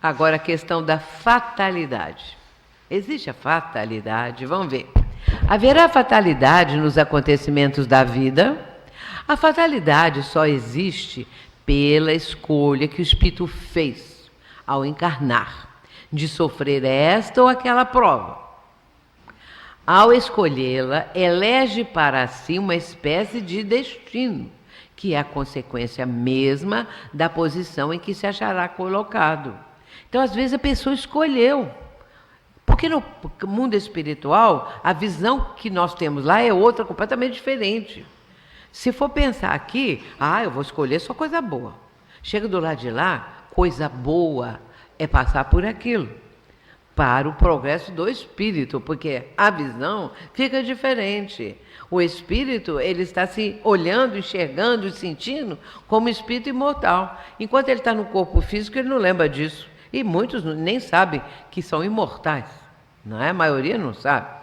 Agora a questão da fatalidade. Existe a fatalidade? Vamos ver. Haverá fatalidade nos acontecimentos da vida? A fatalidade só existe pela escolha que o espírito fez ao encarnar, de sofrer esta ou aquela prova. Ao escolhê-la, elege para si uma espécie de destino, que é a consequência mesma da posição em que se achará colocado. Então, às vezes, a pessoa escolheu. Porque no mundo espiritual, a visão que nós temos lá é outra, completamente diferente. Se for pensar aqui, eu vou escolher só coisa boa. Chega do lado de lá, coisa boa é passar por aquilo, para o progresso do espírito, porque a visão fica diferente. O espírito, ele está se olhando, enxergando e sentindo como espírito imortal. Enquanto ele está no corpo físico, ele não lembra disso. E muitos nem sabem que são imortais, não é? A maioria não sabe.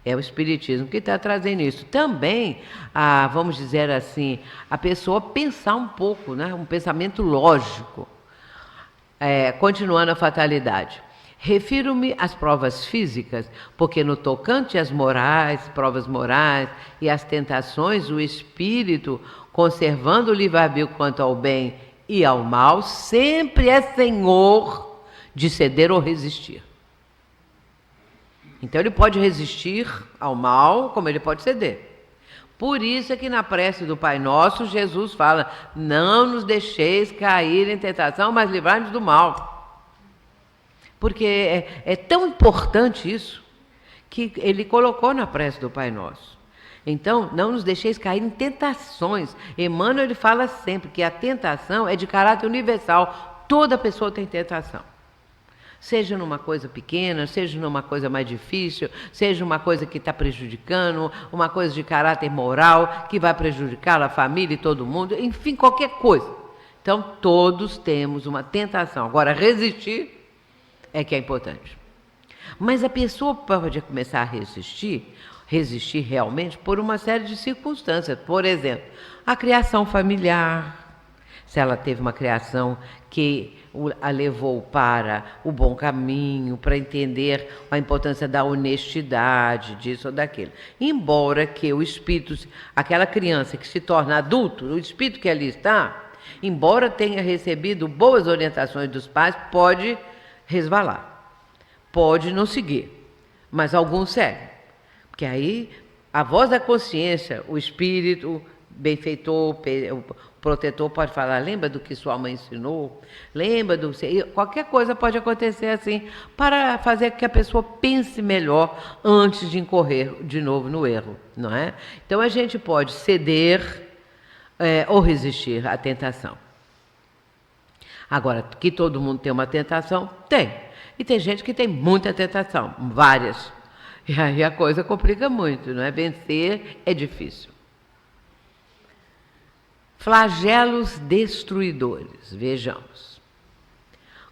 É o Espiritismo que está trazendo isso. Também, vamos dizer assim, a pessoa pensar um pouco, né? Um pensamento lógico. Continuando a fatalidade. Refiro-me às provas físicas, porque no tocante às provas morais e às tentações, o espírito, conservando o livre-arbítrio quanto ao bem e ao mal, sempre é senhor de ceder ou resistir. Então ele pode resistir ao mal, como ele pode ceder. Por isso é que na prece do Pai Nosso, Jesus fala: não nos deixeis cair em tentação, mas livrai-nos do mal. Porque é tão importante isso, que ele colocou na prece do Pai Nosso. Então, não nos deixeis cair em tentações. Emmanuel ele fala sempre que a tentação é de caráter universal. Toda pessoa tem tentação. Seja numa coisa pequena, seja numa coisa mais difícil, seja uma coisa que está prejudicando, uma coisa de caráter moral, que vai prejudicar a família e todo mundo, enfim, qualquer coisa. Então, todos temos uma tentação. Agora, resistir é que é importante. Mas a pessoa pode começar a resistir realmente por uma série de circunstâncias. Por exemplo, a criação familiar. Se ela teve uma criação que a levou para o bom caminho, para entender a importância da honestidade, disso ou daquilo. Embora que o espírito, aquela criança que se torna adulto, o espírito que ali está, embora tenha recebido boas orientações dos pais, pode resvalar, pode não seguir, mas alguns seguem. Porque aí a voz da consciência, o espírito benfeitor, o protetor pode falar, lembra do que sua mãe ensinou? Lembra do... Qualquer coisa pode acontecer assim, para fazer com que a pessoa pense melhor antes de incorrer de novo no erro, não é? Então a gente pode ceder ou resistir à tentação. Agora, que todo mundo tem uma tentação? Tem. E tem gente que tem muita tentação, várias. E aí a coisa complica muito, não é? Vencer é difícil. Flagelos destruidores. Vejamos.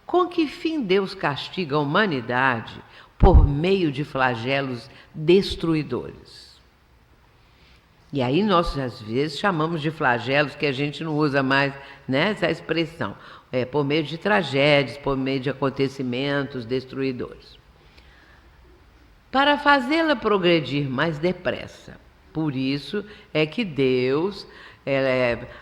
Com que fim Deus castiga a humanidade por meio de flagelos destruidores? E aí nós, às vezes, chamamos de flagelos, que a gente não usa mais, né, essa expressão. Por meio de tragédias, por meio de acontecimentos destruidores. Para fazê-la progredir mais depressa. Por isso é que Deus,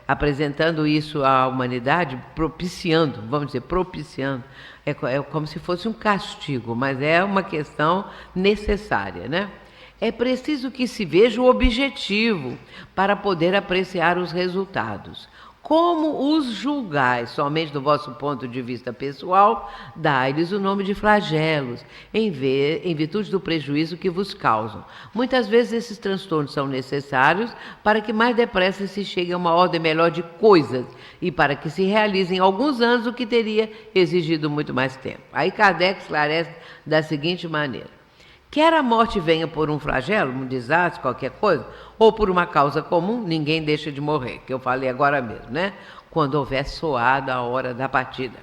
apresentando isso à humanidade, propiciando, vamos dizer, propiciando, é como se fosse um castigo, mas é uma questão necessária, né? É preciso que se veja o objetivo para poder apreciar os resultados. Como os julgais somente do vosso ponto de vista pessoal, dai-lhes o nome de flagelos, em virtude do prejuízo que vos causam. Muitas vezes esses transtornos são necessários para que mais depressa se chegue a uma ordem melhor de coisas e para que se realize em alguns anos o que teria exigido muito mais tempo. Aí Kardec esclarece da seguinte maneira. Quer a morte venha por um flagelo, um desastre, qualquer coisa, ou por uma causa comum, ninguém deixa de morrer, que eu falei agora mesmo, né? Quando houver soado a hora da partida.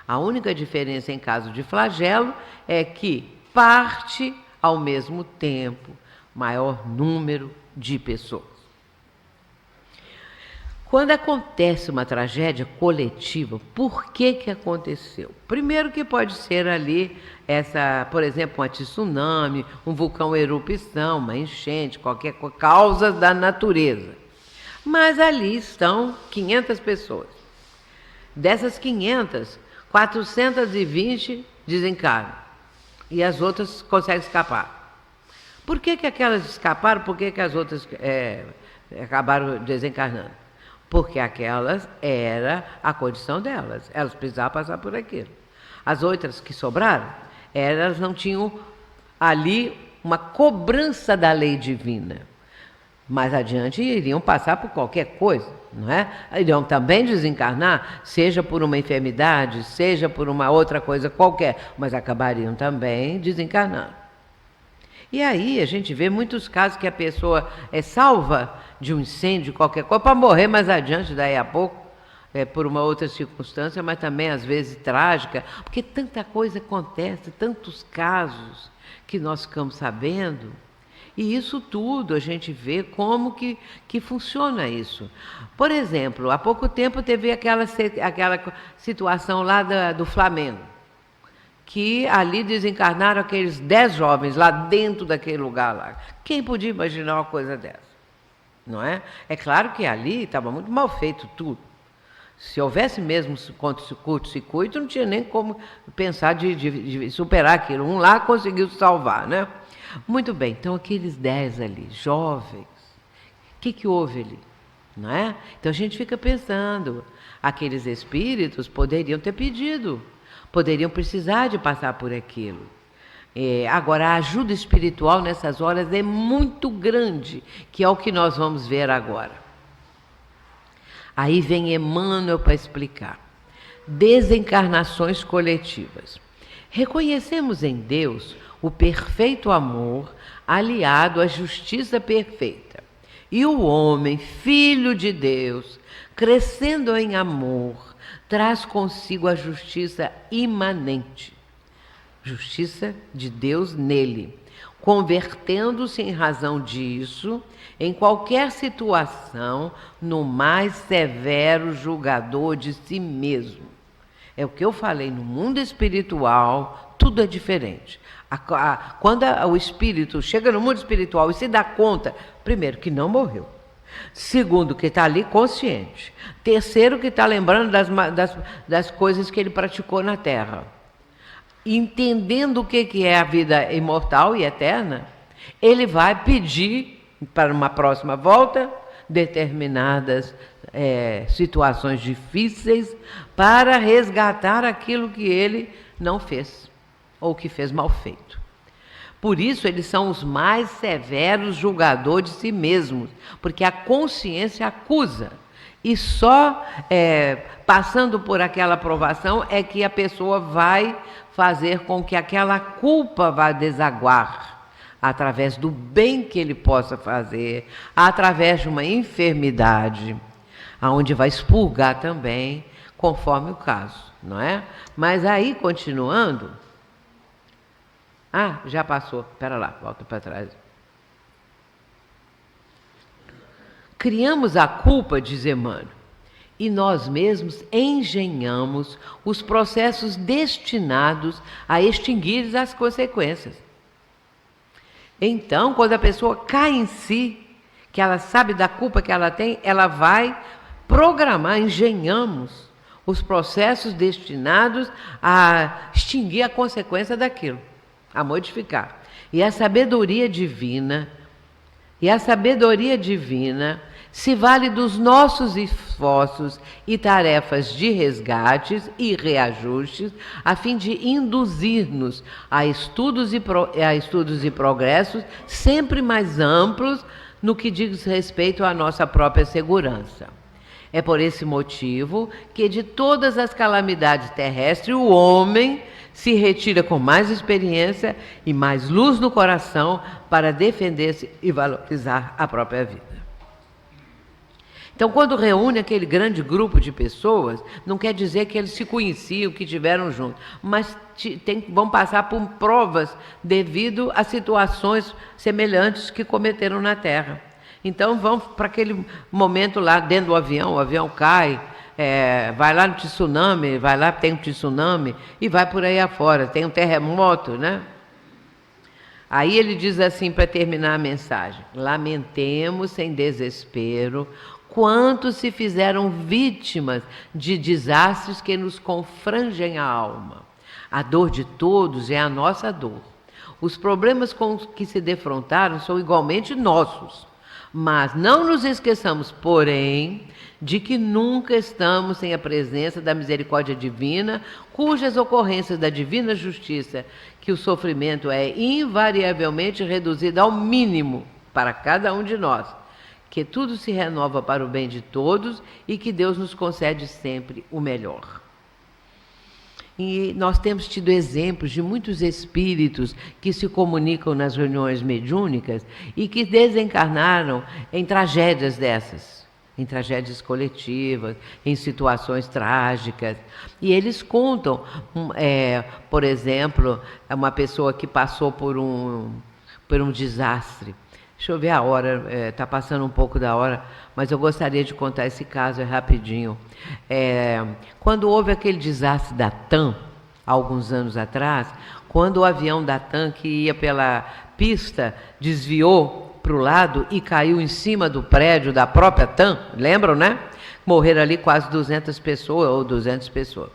A única diferença em caso de flagelo é que parte ao mesmo tempo maior número de pessoas. Quando acontece uma tragédia coletiva, por que aconteceu? Primeiro que pode ser ali, por exemplo, um tsunami, um vulcão erupção, uma enchente, qualquer causa da natureza. Mas ali estão 500 pessoas. Dessas 500, 420 desencarnam. E as outras conseguem escapar. Por que aquelas escaparam? Por que as outras acabaram desencarnando? Porque aquelas era a condição delas. Elas precisavam passar por aquilo. As outras que sobraram, elas não tinham ali uma cobrança da lei divina. Mais adiante iriam passar por qualquer coisa, não é? Iriam também desencarnar, seja por uma enfermidade, seja por uma outra coisa qualquer, mas acabariam também desencarnando. E aí a gente vê muitos casos que a pessoa é salva de um incêndio, qualquer coisa, para morrer mais adiante, daí a pouco, por uma outra circunstância, mas também às vezes trágica, porque tanta coisa acontece, tantos casos que nós ficamos sabendo, e isso tudo a gente vê como que funciona isso. Por exemplo, há pouco tempo teve aquela situação lá do Flamengo, que ali desencarnaram aqueles 10 jovens lá dentro daquele lugar lá. Quem podia imaginar uma coisa dessa? Não é? É claro que ali estava muito mal feito tudo. Se houvesse mesmo curto-circuito, não tinha nem como pensar de superar aquilo. Um lá conseguiu salvar, né? Muito bem, então aqueles 10 ali, jovens, o que houve ali? Não é? Então a gente fica pensando, aqueles espíritos poderiam ter pedido, poderiam precisar de passar por aquilo. Agora, a ajuda espiritual nessas horas é muito grande, que é o que nós vamos ver agora. Aí vem Emmanuel para explicar. Desencarnações coletivas. Reconhecemos em Deus o perfeito amor aliado à justiça perfeita. E o homem, filho de Deus, crescendo em amor, traz consigo a justiça imanente, justiça de Deus nele, convertendo-se em razão disso, em qualquer situação, no mais severo julgador de si mesmo. É o que eu falei, no mundo espiritual, tudo é diferente. Quando o espírito chega no mundo espiritual e se dá conta, primeiro, que não morreu. Segundo, que está ali consciente. Terceiro, que está lembrando das coisas que ele praticou na Terra. Entendendo o que é a vida imortal e eterna, ele vai pedir para uma próxima volta determinadas situações difíceis para resgatar aquilo que ele não fez, ou que fez mal feito. Por isso, eles são os mais severos julgadores de si mesmos, porque a consciência acusa. E só passando por aquela provação é que a pessoa vai fazer com que aquela culpa vá desaguar, através do bem que ele possa fazer, através de uma enfermidade, aonde vai expurgar também, conforme o caso, não é? Mas aí, continuando... Ah, já passou. Espera lá, volta para trás. Criamos a culpa, diz Emmanuel, e nós mesmos engenhamos os processos destinados a extinguir as consequências. Então, quando a pessoa cai em si, que ela sabe da culpa que ela tem, ela vai programar, engenhamos os processos destinados a extinguir a consequência daquilo, a modificar. E a sabedoria divina se vale dos nossos esforços e tarefas de resgates e reajustes, a fim de induzir-nos a estudos e progressos sempre mais amplos no que diz respeito à nossa própria segurança. É por esse motivo que de todas as calamidades terrestres o homem se retira com mais experiência e mais luz no coração para defender-se e valorizar a própria vida. Então, quando reúne aquele grande grupo de pessoas, não quer dizer que eles se conheciam, que estiveram juntos, mas vão passar por provas devido a situações semelhantes que cometeram na Terra. Então, vão para aquele momento lá dentro do avião, o avião cai, vai lá no tsunami, vai lá, tem um tsunami, e vai por aí afora, tem um terremoto, né? Aí ele diz assim, para terminar a mensagem: lamentemos sem desespero quantos se fizeram vítimas de desastres que nos confrangem a alma. A dor de todos é a nossa dor. Os problemas com os que se defrontaram são igualmente nossos. Mas não nos esqueçamos, porém, de que nunca estamos sem a presença da misericórdia divina, cujas ocorrências da divina justiça, que o sofrimento é invariavelmente reduzido ao mínimo para cada um de nós, que tudo se renova para o bem de todos e que Deus nos concede sempre o melhor. E nós temos tido exemplos de muitos espíritos que se comunicam nas reuniões mediúnicas e que desencarnaram em tragédias dessas, em tragédias coletivas, em situações trágicas. E eles contam, por exemplo, uma pessoa que passou por um desastre. Deixa eu ver a hora, está passando um pouco da hora, mas eu gostaria de contar esse caso rapidinho. Quando houve aquele desastre da TAM, há alguns anos atrás, quando o avião da TAM que ia pela pista desviou para o lado e caiu em cima do prédio da própria TAM, lembram, né? Morreram ali quase 200 pessoas ou 200 pessoas.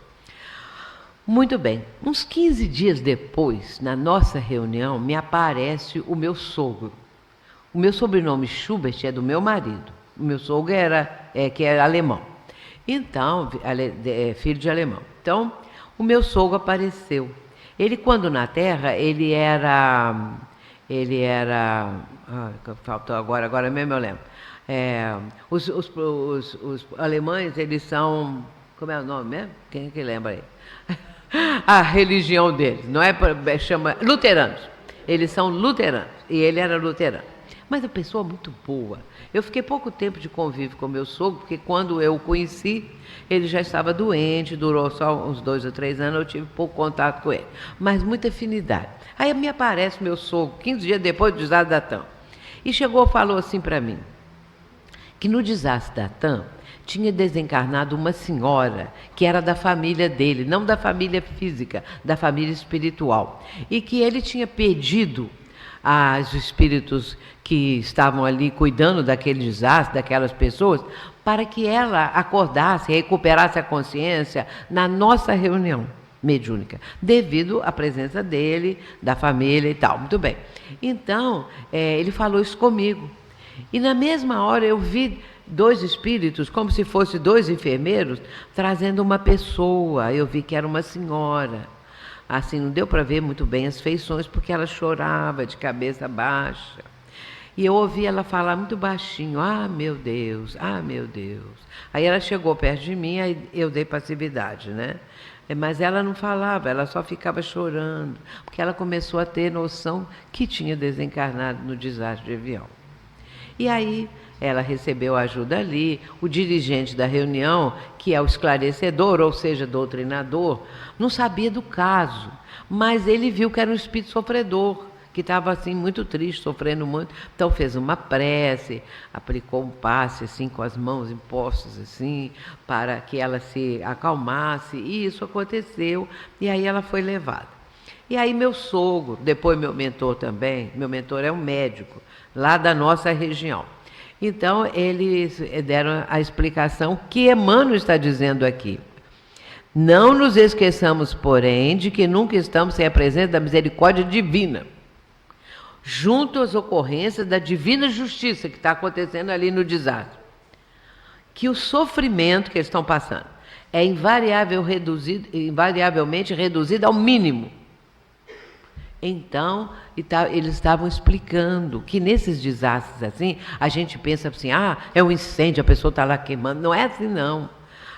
Muito bem, uns 15 dias depois, na nossa reunião, me aparece o meu sogro. O meu sobrenome Schubert é do meu marido. O meu sogro que era alemão. Então, filho de alemão. Então, o meu sogro apareceu. Ele, quando na Terra, ele era faltou agora mesmo eu lembro. Os alemães, eles são, como é o nome mesmo? Quem que lembra aí? A religião deles, não é? Chama luteranos. Eles são luteranos, e ele era luterano. Mas a pessoa muito boa. Eu fiquei pouco tempo de convívio com meu sogro, porque quando eu o conheci, ele já estava doente, durou só uns 2 ou 3 anos, eu tive pouco contato com ele. Mas muita afinidade. Aí me aparece meu sogro, 15 dias depois do desastre da TAM. E chegou e falou assim para mim, que no desastre da TAM, tinha desencarnado uma senhora que era da família dele, não da família física, da família espiritual. E que ele tinha pedido aos espíritos que estavam ali cuidando daquele desastre, daquelas pessoas, para que ela acordasse, recuperasse a consciência na nossa reunião mediúnica, devido à presença dele, da família e tal. Muito bem. Então, ele falou isso comigo. E na mesma hora eu vi 2 espíritos, como se fossem 2 enfermeiros, trazendo uma pessoa. Eu vi que era uma senhora. Assim, não deu para ver muito bem as feições, porque ela chorava de cabeça baixa. E eu ouvi ela falar muito baixinho, ah, meu Deus, ah, meu Deus. Aí ela chegou perto de mim, aí eu dei passividade, né? Mas ela não falava, ela só ficava chorando, porque ela começou a ter noção que tinha desencarnado no desastre de avião. E aí ela recebeu ajuda ali, o dirigente da reunião, que é o esclarecedor, ou seja, doutrinador, não sabia do caso, mas ele viu que era um espírito sofredor, que estava assim muito triste, sofrendo muito, então fez uma prece, aplicou um passe assim com as mãos impostas assim, para que ela se acalmasse, e isso aconteceu, e aí ela foi levada. E aí meu sogro, depois meu mentor também, meu mentor é um médico, lá da nossa região. Então eles deram a explicação que Emmanuel está dizendo aqui. Não nos esqueçamos, porém, de que nunca estamos sem a presença da misericórdia divina, junto às ocorrências da divina justiça que está acontecendo ali no desastre. Que o sofrimento que eles estão passando é invariavelmente reduzido ao mínimo. Então, eles estavam explicando que nesses desastres assim, a gente pensa assim, ah, é um incêndio, a pessoa está lá queimando. Não é assim, não.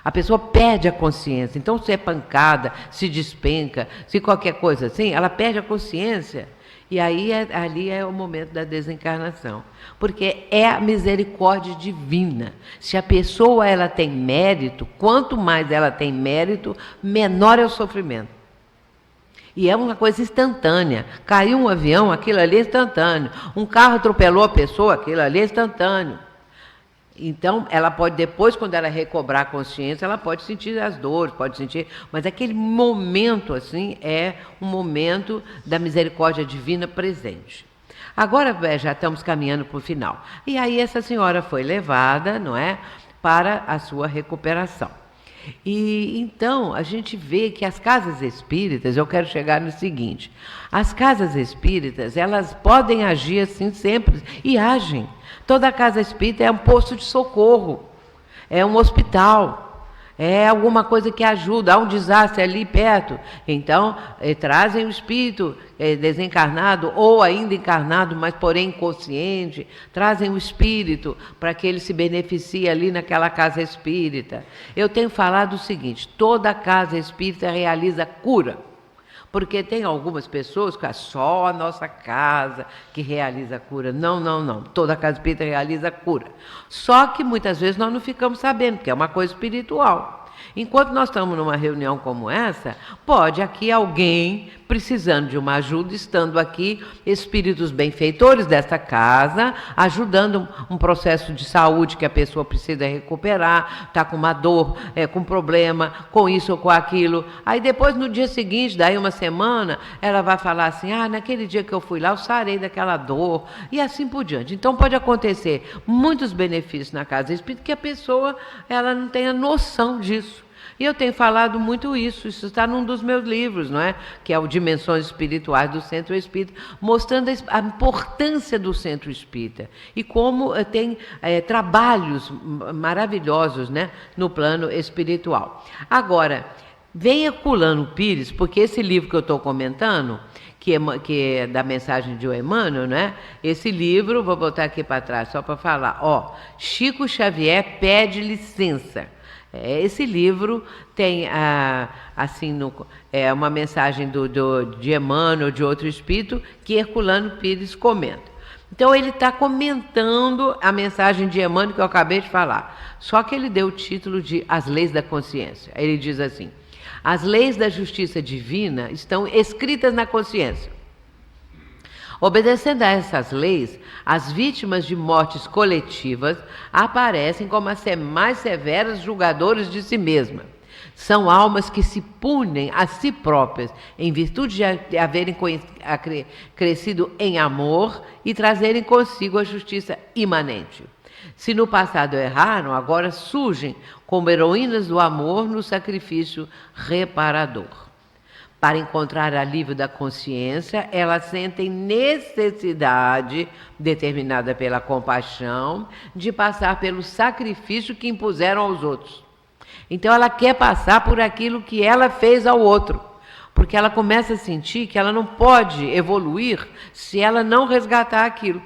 A pessoa perde a consciência. Então, se é pancada, se despenca, se qualquer coisa assim, ela perde a consciência. E aí, ali é o momento da desencarnação. Porque é a misericórdia divina. Se a pessoa ela tem mérito, quanto mais ela tem mérito, menor é o sofrimento. E é uma coisa instantânea. Caiu um avião, aquilo ali é instantâneo. Um carro atropelou a pessoa, aquilo ali é instantâneo. Então, ela pode, depois, quando ela recobrar a consciência, ela pode sentir as dores, pode sentir... Mas aquele momento, assim, é um momento da misericórdia divina presente. Agora, já estamos caminhando para o final. E aí essa senhora foi levada, não é, para a sua recuperação. E então a gente vê que as casas espíritas, eu quero chegar no seguinte, as casas espíritas, elas podem agir assim sempre, e agem. Toda casa espírita é um posto de socorro, é um hospital, é alguma coisa que ajuda, há um desastre ali perto, então trazem o espírito desencarnado ou ainda encarnado, mas porém inconsciente, trazem o espírito para que ele se beneficie ali naquela casa espírita. Eu tenho falado o seguinte, toda casa espírita realiza cura, porque tem algumas pessoas que é só a nossa casa que realiza cura. Não, não, não. Toda casa espírita realiza cura. Só que muitas vezes nós não ficamos sabendo, porque é uma coisa espiritual. Enquanto nós estamos numa reunião como essa, pode aqui alguém precisando de uma ajuda, estando aqui, espíritos benfeitores desta casa, ajudando um processo de saúde que a pessoa precisa recuperar, está com uma dor, com problema, com isso ou com aquilo. Aí depois, no dia seguinte, daí uma semana, ela vai falar assim, ah, naquele dia que eu fui lá, eu sarei daquela dor, e assim por diante. Então pode acontecer muitos benefícios na casa espírita que a pessoa ela não tenha noção disso. E eu tenho falado muito isso está num dos meus livros, não é? Que é o Dimensões Espirituais do Centro Espírita, mostrando a importância do Centro Espírita e como tem trabalhos maravilhosos, né, no plano espiritual. Agora, vem Herculano Pires, porque esse livro que eu estou comentando, que é da mensagem de Emmanuel, né? Esse livro, vou botar aqui para trás só para falar, ó, Chico Xavier pede licença. Esse livro tem assim, uma mensagem de Emmanuel, de outro espírito, que Herculano Pires comenta. Então ele está comentando a mensagem de Emmanuel que eu acabei de falar. Só que ele deu o título de As Leis da Consciência. Ele diz assim, as leis da justiça divina estão escritas na consciência. Obedecendo a essas leis, as vítimas de mortes coletivas aparecem como as mais severas julgadoras de si mesmas. São almas que se punem a si próprias, em virtude de haverem crescido em amor e trazerem consigo a justiça imanente. Se no passado erraram, agora surgem como heroínas do amor no sacrifício reparador. Para encontrar alívio da consciência, elas sentem necessidade, determinada pela compaixão, de passar pelo sacrifício que impuseram aos outros. Então ela quer passar por aquilo que ela fez ao outro, porque ela começa a sentir que ela não pode evoluir se ela não resgatar aquilo.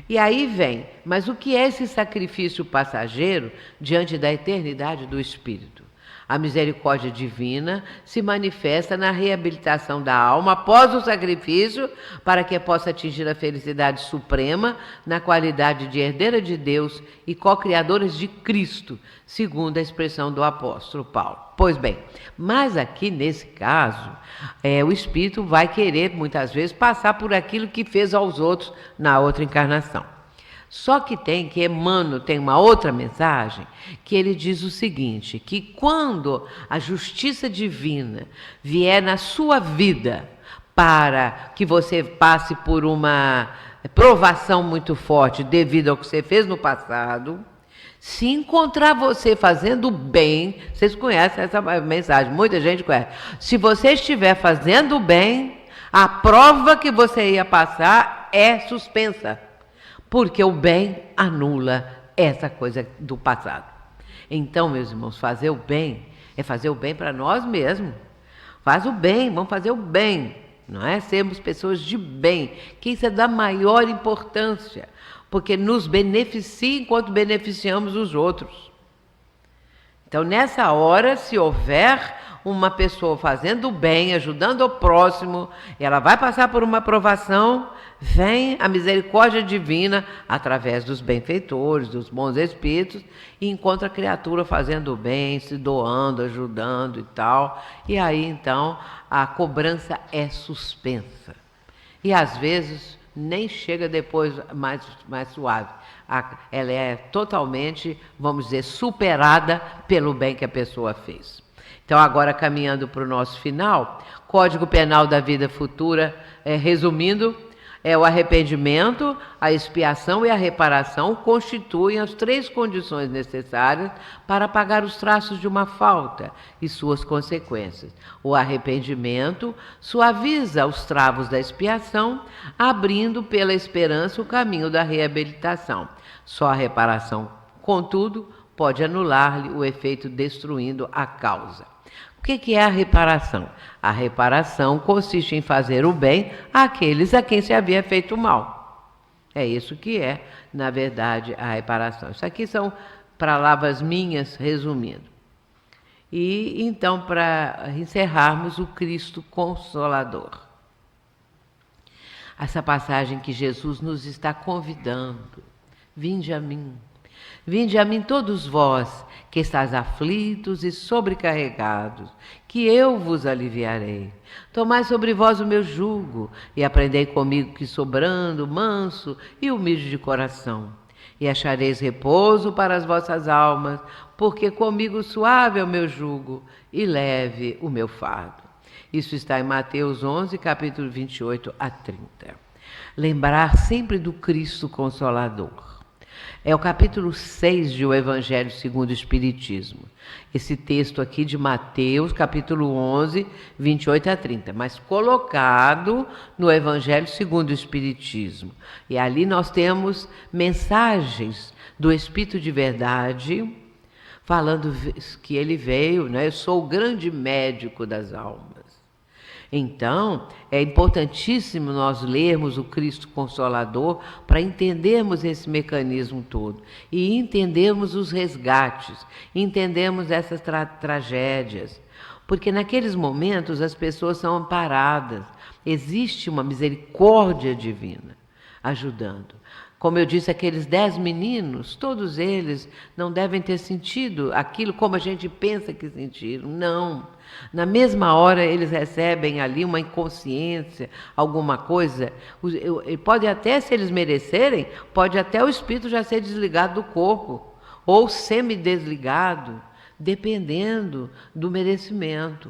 E aí vem, mas o que é esse sacrifício passageiro diante da eternidade do Espírito? A misericórdia divina se manifesta na reabilitação da alma após o sacrifício, para que possa atingir a felicidade suprema na qualidade de herdeira de Deus e co-criadoras de Cristo, segundo a expressão do apóstolo Paulo. Pois bem, mas aqui nesse caso, o Espírito vai querer muitas vezes passar por aquilo que fez aos outros na outra encarnação. Só que Emmanuel tem uma outra mensagem, que ele diz o seguinte, que quando a justiça divina vier na sua vida para que você passe por uma provação muito forte devido ao que você fez no passado, se encontrar você fazendo bem, vocês conhecem essa mensagem, muita gente conhece, se você estiver fazendo bem, a prova que você ia passar é suspensa. Porque o bem anula essa coisa do passado. Então, meus irmãos, fazer o bem é fazer o bem para nós mesmos. Faz o bem, vamos fazer o bem, não é? Sermos pessoas de bem, que isso é da maior importância, porque nos beneficia enquanto beneficiamos os outros. Então, nessa hora, se houver uma pessoa fazendo o bem, ajudando o próximo, ela vai passar por uma provação, vem a misericórdia divina através dos benfeitores, dos bons espíritos, e encontra a criatura fazendo o bem, se doando, ajudando e tal. E aí, então, a cobrança é suspensa. E às vezes nem chega depois mais suave. Ela é totalmente, vamos dizer, superada pelo bem que a pessoa fez. Então, agora caminhando para o nosso final, Código Penal da Vida Futura, resumindo, o arrependimento, a expiação e a reparação constituem as 3 condições necessárias para apagar os traços de uma falta e suas consequências. O arrependimento suaviza os travos da expiação, abrindo pela esperança o caminho da reabilitação. Só a reparação, contudo, pode anular-lhe o efeito destruindo a causa. O que é a reparação? A reparação consiste em fazer o bem àqueles a quem se havia feito mal. É isso que é, na verdade, a reparação. Isso aqui são palavras minhas, resumindo. E, então, para encerrarmos, o Cristo Consolador. Essa passagem que Jesus nos está convidando. Vinde a mim todos vós, que estáis aflitos e sobrecarregados, que eu vos aliviarei. Tomai sobre vós o meu jugo, e aprendei comigo que sou brando, manso e humilde de coração. E achareis repouso para as vossas almas, porque comigo suave é o meu jugo e leve o meu fardo. Isso está em Mateus 11, capítulo 28 a 30. Lembrar sempre do Cristo Consolador. É o capítulo 6 de O Evangelho segundo o Espiritismo. Esse texto aqui de Mateus, capítulo 11, 28 a 30, mas colocado no Evangelho segundo o Espiritismo. E ali nós temos mensagens do Espírito de Verdade, falando que ele veio, né? Eu sou o grande médico das almas. Então, é importantíssimo nós lermos o Cristo Consolador para entendermos esse mecanismo todo e entendermos os resgates, entendermos essas tragédias, porque naqueles momentos as pessoas são amparadas, existe uma misericórdia divina ajudando. Como eu disse, aqueles 10 meninos, todos eles não devem ter sentido aquilo como a gente pensa que sentiram, não. Na mesma hora eles recebem ali uma inconsciência, alguma coisa, pode até, se eles merecerem, pode até o espírito já ser desligado do corpo, ou semi-desligado, dependendo do merecimento.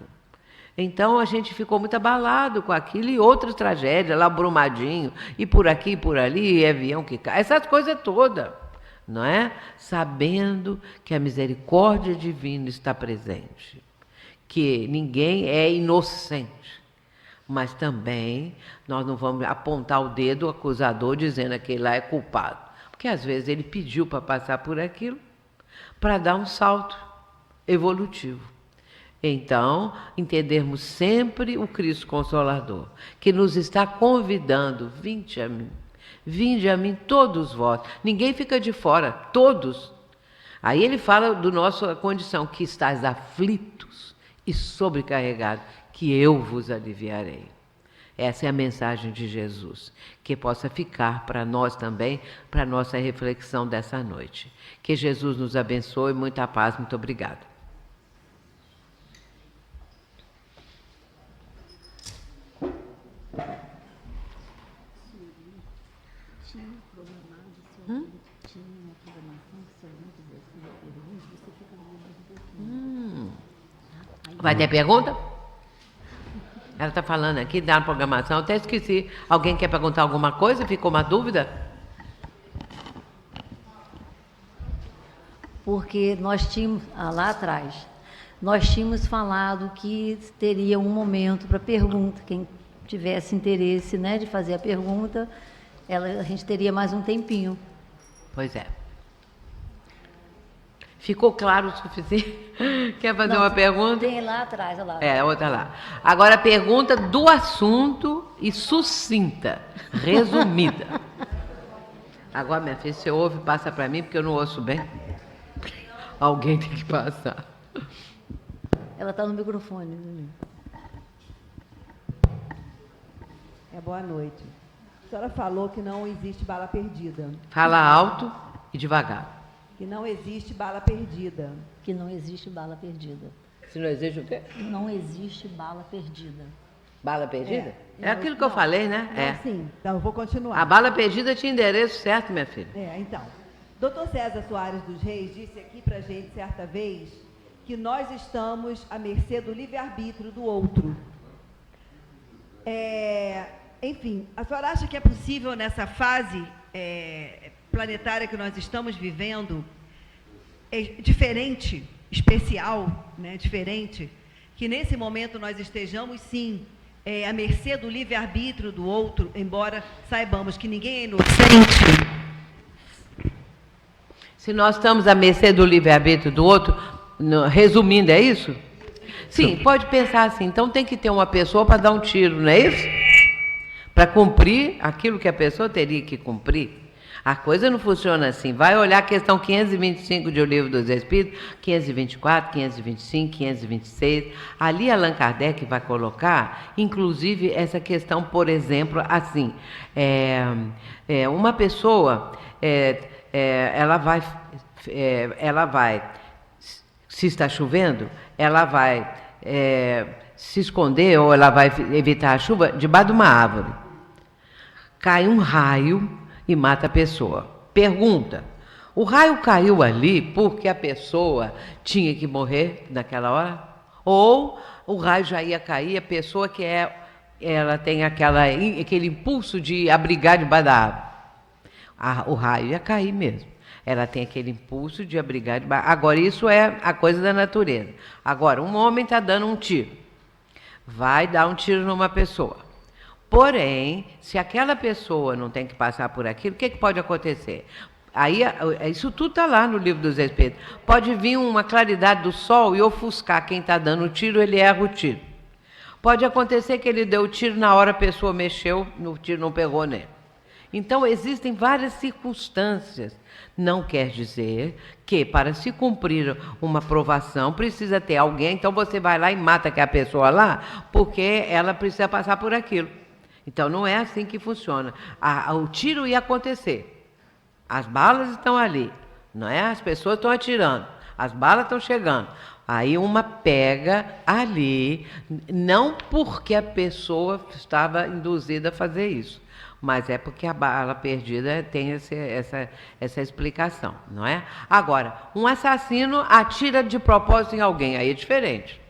Então a gente ficou muito abalado com aquilo e outras tragédias, lá Brumadinho, e por aqui e por ali, e avião que cai, essas coisas todas, não é? Sabendo que a misericórdia divina está presente, que ninguém é inocente. Mas também nós não vamos apontar o dedo acusador dizendo que aquele lá é culpado. Porque às vezes ele pediu para passar por aquilo para dar um salto evolutivo. Então, entendermos sempre o Cristo Consolador, que nos está convidando, vinde a mim todos vós. Ninguém fica de fora, todos. Aí ele fala do nossa condição, que estáis aflitos e sobrecarregados, que eu vos aliviarei. Essa é a mensagem de Jesus, que possa ficar para nós também, para a nossa reflexão dessa noite. Que Jesus nos abençoe, muita paz, muito obrigada. Vai ter pergunta? Ela está falando aqui da programação, até esqueci. Alguém quer perguntar alguma coisa? Ficou uma dúvida? Porque nós tínhamos, lá atrás, nós tínhamos falado que teria um momento para pergunta. Quem tivesse interesse, né, de fazer a pergunta, a gente teria mais um tempinho. Pois é. Ficou claro o suficiente? Quer fazer uma pergunta? Tem lá atrás, olha lá. É, outra lá. Agora, pergunta do assunto e sucinta, resumida. Agora, minha filha, você ouve, passa para mim, porque eu não ouço bem. Alguém tem que passar. Ela está no microfone. Boa noite. A senhora falou que não existe bala perdida. Fala alto e devagar. Que não existe bala perdida. Que não existe bala perdida. Se não existe o quê? Não existe bala perdida. Bala perdida? É aquilo que eu falei, né? É. Sim, então eu vou continuar. A bala perdida tinha endereço certo, minha filha. Então. Dr. César Soares dos Reis disse aqui pra gente certa vez que nós estamos à mercê do livre-arbítrio do outro. Enfim, a senhora acha que é possível nessa fase planetária que nós estamos vivendo, diferente, especial, né, diferente, que nesse momento nós estejamos, sim, à mercê do livre-arbítrio do outro, embora saibamos que ninguém é inocente? Se nós estamos à mercê do livre-arbítrio do outro, resumindo, é isso? Sim, pode pensar assim, então tem que ter uma pessoa para dar um tiro, não é isso? Para cumprir aquilo que a pessoa teria que cumprir. A coisa não funciona assim. Vai olhar a questão 525 de O Livro dos Espíritos, 524, 525, 526. Ali Allan Kardec vai colocar, inclusive, essa questão, por exemplo, assim, uma pessoa, ela vai, se está chovendo, ela vai se esconder ou ela vai evitar a chuva debaixo de uma árvore. Cai um raio e mata a pessoa. Pergunta: o raio caiu ali porque a pessoa tinha que morrer naquela hora? Ou o raio já ia cair, a pessoa ela tem aquele impulso de abrigar debaixo da árvore? O raio ia cair mesmo. Ela tem aquele impulso de abrigar debaixo. Agora, isso é a coisa da natureza. Agora, um homem está dando um tiro. Vai dar um tiro numa pessoa. Porém, se aquela pessoa não tem que passar por aquilo, o que pode acontecer? Aí, isso tudo está lá no Livro dos Espíritos. Pode vir uma claridade do sol e ofuscar quem está dando o tiro, ele erra o tiro. Pode acontecer que ele deu o tiro, na hora a pessoa mexeu, o tiro não pegou nele. Então, existem várias circunstâncias. Não quer dizer que, para se cumprir uma provação, precisa ter alguém, então você vai lá e mata aquela pessoa lá, porque ela precisa passar por aquilo. Então, não é assim que funciona. O tiro ia acontecer. As balas estão ali, não é? As pessoas estão atirando, as balas estão chegando. Aí uma pega ali, não porque a pessoa estava induzida a fazer isso, mas é porque a bala perdida tem essa explicação, não é? Agora, um assassino atira de propósito em alguém, aí é diferente.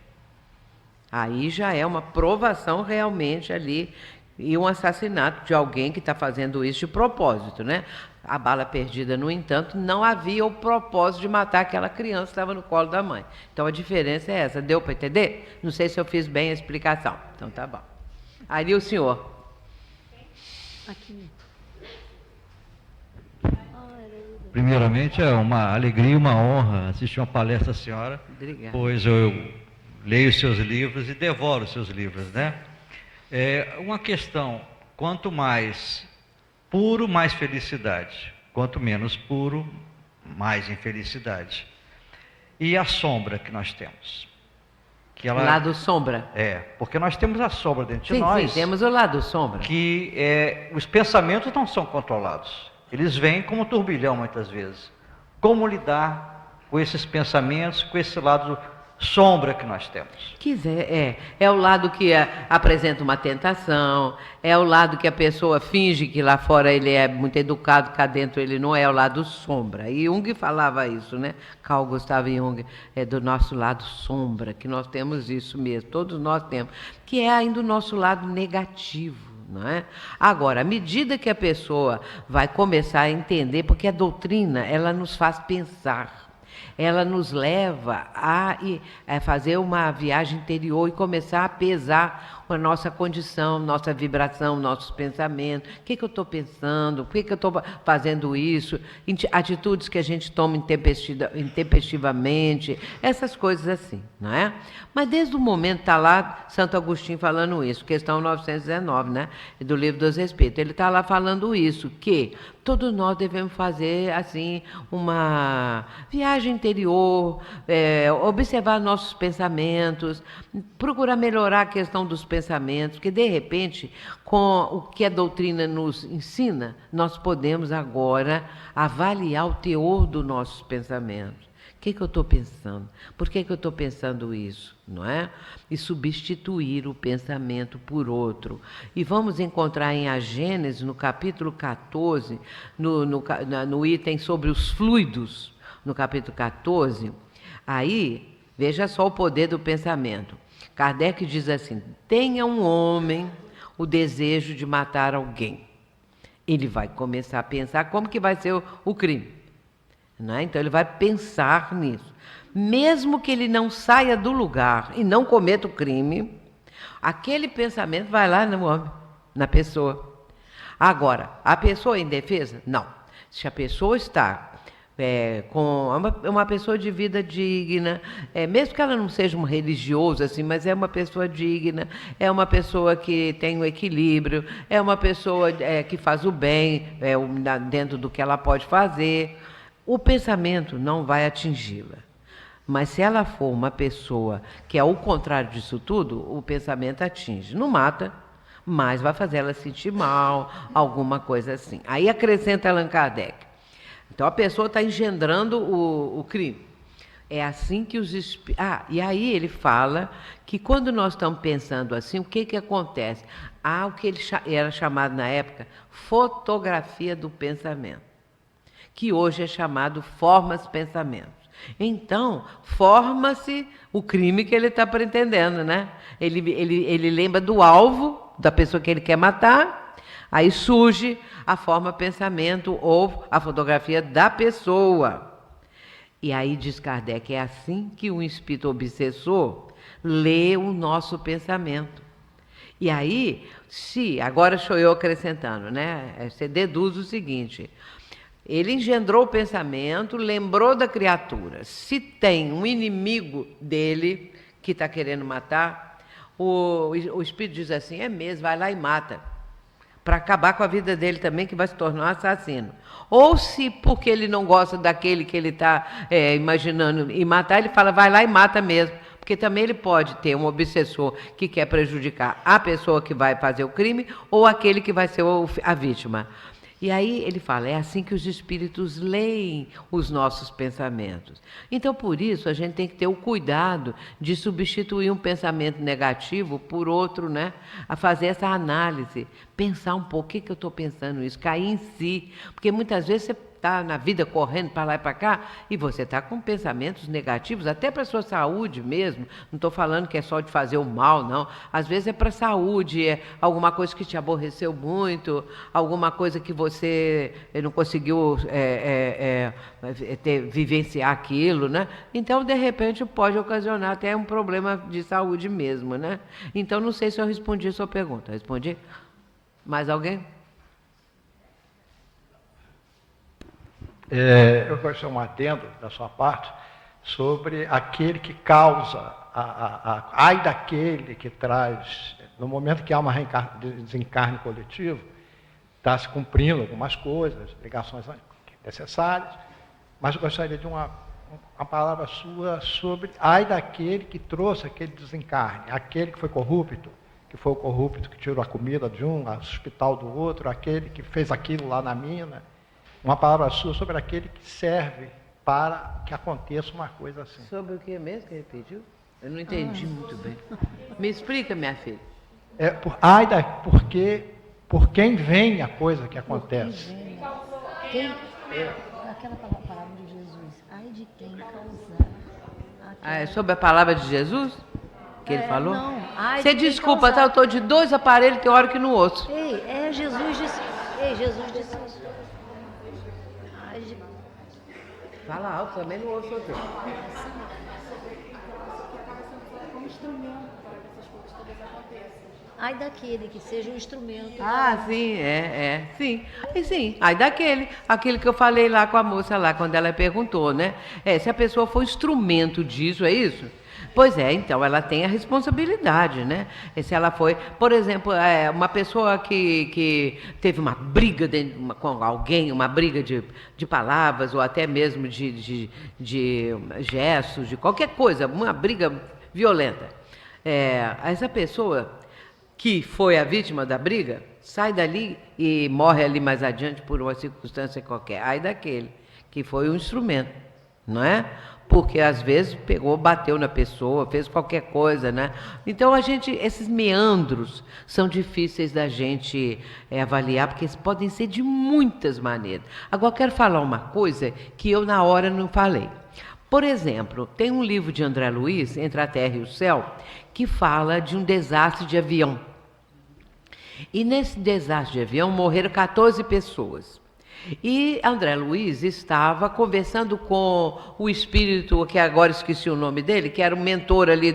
Aí já é uma provação realmente ali e um assassinato de alguém que está fazendo isso de propósito, né? A bala perdida, no entanto, não havia o propósito de matar aquela criança que estava no colo da mãe. Então a diferença é essa. Deu para entender? Não sei se eu fiz bem a explicação. Então tá bom. Ali o senhor. Aqui. Primeiramente, é uma alegria e uma honra assistir uma palestra da senhora. Obrigada. Pois eu leio seus livros e devoro seus livros, né? Uma questão: quanto mais puro, mais felicidade. Quanto menos puro, mais infelicidade. E a sombra que nós temos? Que ela, lado sombra. porque nós temos a sombra dentro de Sim, nós. sim, temos o lado sombra. Que os pensamentos não são controlados. Eles vêm como um turbilhão muitas vezes. Como lidar com esses pensamentos, com esse lado sombra que nós temos? É o lado que apresenta uma tentação, é o lado que a pessoa finge que lá fora ele é muito educado, cá dentro ele não é, o lado sombra. E Jung falava isso, né? Carl Gustav Jung, é do nosso lado sombra, que nós temos isso mesmo, todos nós temos, que é ainda o nosso lado negativo. Não é? Agora, à medida que a pessoa vai começar a entender, porque a doutrina, ela nos faz pensar, ela nos leva a fazer uma viagem interior e começar a pesar a nossa condição, nossa vibração, nossos pensamentos. O que eu estou pensando? Por que eu estou fazendo isso? Atitudes que a gente toma intempestivamente, essas coisas assim, não é? Mas desde o momento, está lá Santo Agostinho falando isso, questão 919, né? Do Livro dos Espíritos. Ele está lá falando isso, que todos nós devemos fazer, assim, uma viagem interior, observar nossos pensamentos, procurar melhorar a questão dos pensamentos, porque, de repente, com o que a doutrina nos ensina, nós podemos agora avaliar o teor dos nossos pensamentos. O que eu estou pensando? Por que eu estou pensando isso? Não é? E substituir o pensamento por outro. E vamos encontrar em A Gênese, no capítulo 14, no item sobre os fluidos, no capítulo 14, aí, veja só o poder do pensamento. Kardec diz assim: tenha um homem o desejo de matar alguém. Ele vai começar a pensar como que vai ser o crime. Né? Então ele vai pensar nisso. Mesmo que ele não saia do lugar e não cometa o crime, aquele pensamento vai lá no homem, na pessoa. Agora, a pessoa em defesa? Não. Se a pessoa está com uma pessoa de vida digna, mesmo que ela não seja um religioso assim, mas é uma pessoa digna, é uma pessoa que tem um equilíbrio, é uma pessoa que faz o bem dentro do que ela pode fazer, o pensamento não vai atingi-la. Mas se ela for uma pessoa que é o contrário disso tudo, o pensamento atinge. Não mata, mas vai fazer ela sentir mal, alguma coisa assim. Aí acrescenta Allan Kardec. Então a pessoa está engendrando o crime. É assim que os espíritos... e aí ele fala que quando nós estamos pensando assim, o que acontece? Há o que ele era chamado na época fotografia do pensamento, que hoje é chamado formas-pensamentos. Então, forma-se o crime que ele está pretendendo, né? Ele lembra do alvo, da pessoa que ele quer matar, aí surge a forma-pensamento ou a fotografia da pessoa. E aí, diz Kardec, é assim que o espírito obsessor lê o nosso pensamento. E aí, agora sou eu acrescentando, né? Você deduz o seguinte: ele engendrou o pensamento, lembrou da criatura. Se tem um inimigo dele que está querendo matar, o espírito diz assim: é mesmo, vai lá e mata, para acabar com a vida dele também, que vai se tornar um assassino. Ou se porque ele não gosta daquele que ele está imaginando e matar, ele fala: vai lá e mata mesmo. Porque também ele pode ter um obsessor que quer prejudicar a pessoa que vai fazer o crime ou aquele que vai ser a vítima. E aí ele fala, é assim que os espíritos leem os nossos pensamentos. Então, por isso, a gente tem que ter o cuidado de substituir um pensamento negativo por outro, né? A fazer essa análise, pensar um pouco, o que eu estou pensando isso? Cair em si. Porque muitas vezes você está na vida correndo para lá e para cá, e você está com pensamentos negativos, até para a sua saúde mesmo. Não estou falando que é só de fazer o mal, não. Às vezes é para a saúde, é alguma coisa que te aborreceu muito, alguma coisa que você não conseguiu vivenciar aquilo, né? Então, de repente, pode ocasionar até um problema de saúde mesmo, né? Então, não sei se eu respondi a sua pergunta. Respondi? Mais alguém? Eu gosto de um adendo da sua parte sobre aquele que causa, ai daquele que traz, no momento que há uma desencarne coletivo, está se cumprindo algumas coisas, ligações necessárias, mas eu gostaria de uma palavra sua sobre ai daquele que trouxe aquele desencarne, aquele que foi corrupto, que foi o corrupto que tirou a comida de um, o hospital do outro, aquele que fez aquilo lá na mina. Uma palavra sua sobre aquele que serve para que aconteça uma coisa assim. Sobre o que mesmo que ele pediu? Eu não entendi muito bem. Me explica, minha filha. Por quem vem a coisa que acontece. Aquela palavra de Jesus. Ai de quem causar. É sobre a palavra de Jesus? Que ele falou? Não. Ai Você de quem desculpa, causar. tá? Eu estou de 2 aparelhos, tem hora que não ouço. Jesus disse isso. Ai de... Fala alto, também não ouço outro. Ai daquele que seja um instrumento. Ah, sim, sim. E sim, aí aquele que eu falei lá com a moça lá, quando ela perguntou, né? Se a pessoa for instrumento disso, é isso? Pois é, então ela tem a responsabilidade, né? E se ela foi, por exemplo, uma pessoa que teve uma briga com alguém, uma briga de palavras, ou até mesmo de gestos, de qualquer coisa, uma briga violenta. Essa pessoa que foi a vítima da briga, sai dali e morre ali mais adiante por uma circunstância qualquer. Ai daquele que foi um instrumento, não é? Porque às vezes bateu na pessoa, fez qualquer coisa, né? Então esses meandros são difíceis da gente avaliar, porque eles podem ser de muitas maneiras. Agora eu quero falar uma coisa que eu na hora não falei. Por exemplo, tem um livro de André Luiz, Entre a Terra e o Céu, que fala de um desastre de avião. E nesse desastre de avião morreram 14 pessoas. E André Luiz estava conversando com o espírito, que agora esqueci o nome dele, que era o mentor ali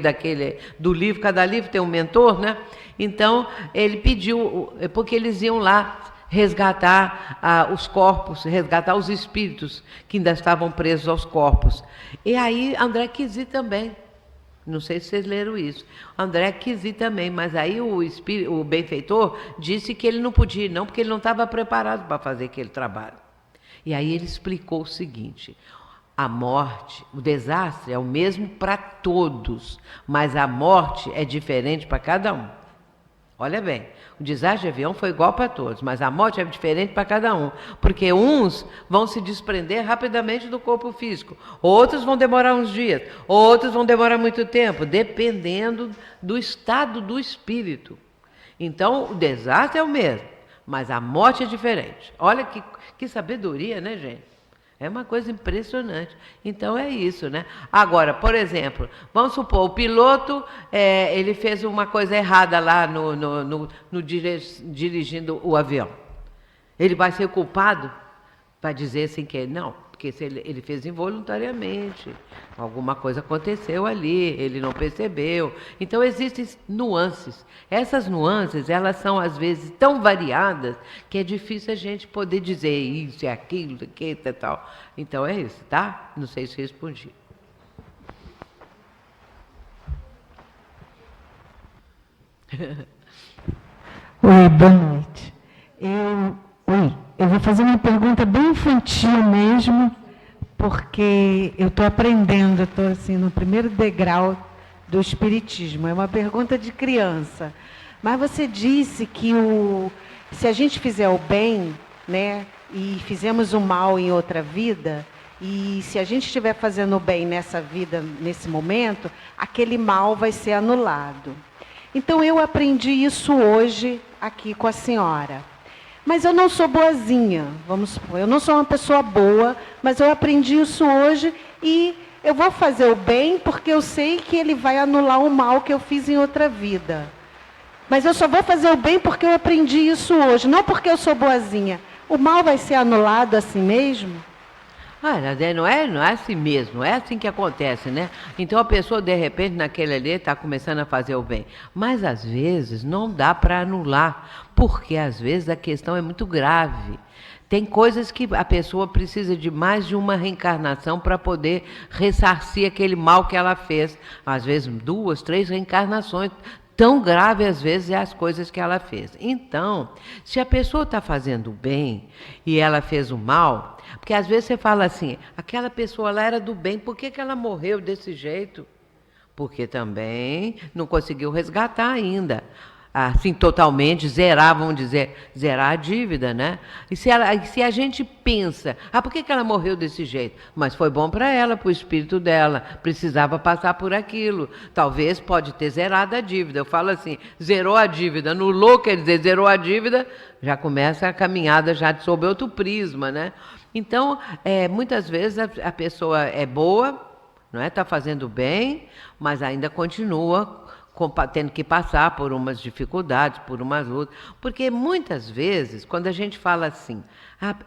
do livro, cada livro tem um mentor, né? Então, ele pediu, porque eles iam lá resgatar os corpos, resgatar os espíritos que ainda estavam presos aos corpos. E aí André quis ir também. Não sei se vocês leram isso. André quis ir também, mas aí o benfeitor disse que ele não podia ir, não, porque ele não estava preparado para fazer aquele trabalho. E aí ele explicou o seguinte: a morte, o desastre é o mesmo para todos, mas a morte é diferente para cada um. Olha bem, o desastre de avião foi igual para todos, mas a morte é diferente para cada um, porque uns vão se desprender rapidamente do corpo físico, outros vão demorar uns dias, outros vão demorar muito tempo, dependendo do estado do espírito. Então, o desastre é o mesmo, mas a morte é diferente. Olha que sabedoria, né, gente? É uma coisa impressionante. Então é isso, né? Agora, por exemplo, vamos supor, o piloto ele fez uma coisa errada lá dirigindo o avião. Ele vai ser culpado? Vai dizer assim que não, porque se ele fez involuntariamente, alguma coisa aconteceu ali, ele não percebeu. Então existem nuances. Essas nuances, elas são às vezes tão variadas que é difícil a gente poder dizer isso, é aquilo, que tal. Então é isso, tá? Não sei se respondi. Oi, boa noite. Eu vou fazer uma pergunta bem infantil mesmo, porque eu estou aprendendo, estou assim, no primeiro degrau do espiritismo. É uma pergunta de criança. Mas você disse que se a gente fizer o bem, né, e fizemos o mal em outra vida, e se a gente estiver fazendo o bem nessa vida, nesse momento, aquele mal vai ser anulado. Então, eu aprendi isso hoje aqui com a senhora. Mas eu não sou boazinha, vamos supor. Eu não sou uma pessoa boa, mas eu aprendi isso hoje e eu vou fazer o bem porque eu sei que ele vai anular o mal que eu fiz em outra vida. Mas eu só vou fazer o bem porque eu aprendi isso hoje, não porque eu sou boazinha. O mal vai ser anulado assim mesmo? Não é assim mesmo, é assim que acontece, né? Então a pessoa, de repente, naquele ali, está começando a fazer o bem. Mas, às vezes, não dá para anular, porque, às vezes, a questão é muito grave. Tem coisas que a pessoa precisa de mais de uma reencarnação para poder ressarcir aquele mal que ela fez. Às vezes, 2, 3 reencarnações. Tão grave, às vezes, é as coisas que ela fez. Então, se a pessoa está fazendo o bem e ela fez o mal, porque às vezes você fala assim, aquela pessoa lá era do bem, por que ela morreu desse jeito? Porque também não conseguiu resgatar ainda. Assim, totalmente, zerar, vamos dizer, zerar a dívida, né? E se a gente pensa, por que ela morreu desse jeito? Mas foi bom para ela, para o espírito dela, precisava passar por aquilo. Talvez pode ter zerado a dívida. Eu falo assim, zerou a dívida, anulou, quer dizer, zerou a dívida, já começa a caminhada já sob outro prisma, né? Então, muitas vezes a pessoa é boa, não é? Está fazendo bem, mas ainda continua tendo que passar por umas dificuldades, por umas lutas. Porque muitas vezes, quando a gente fala assim,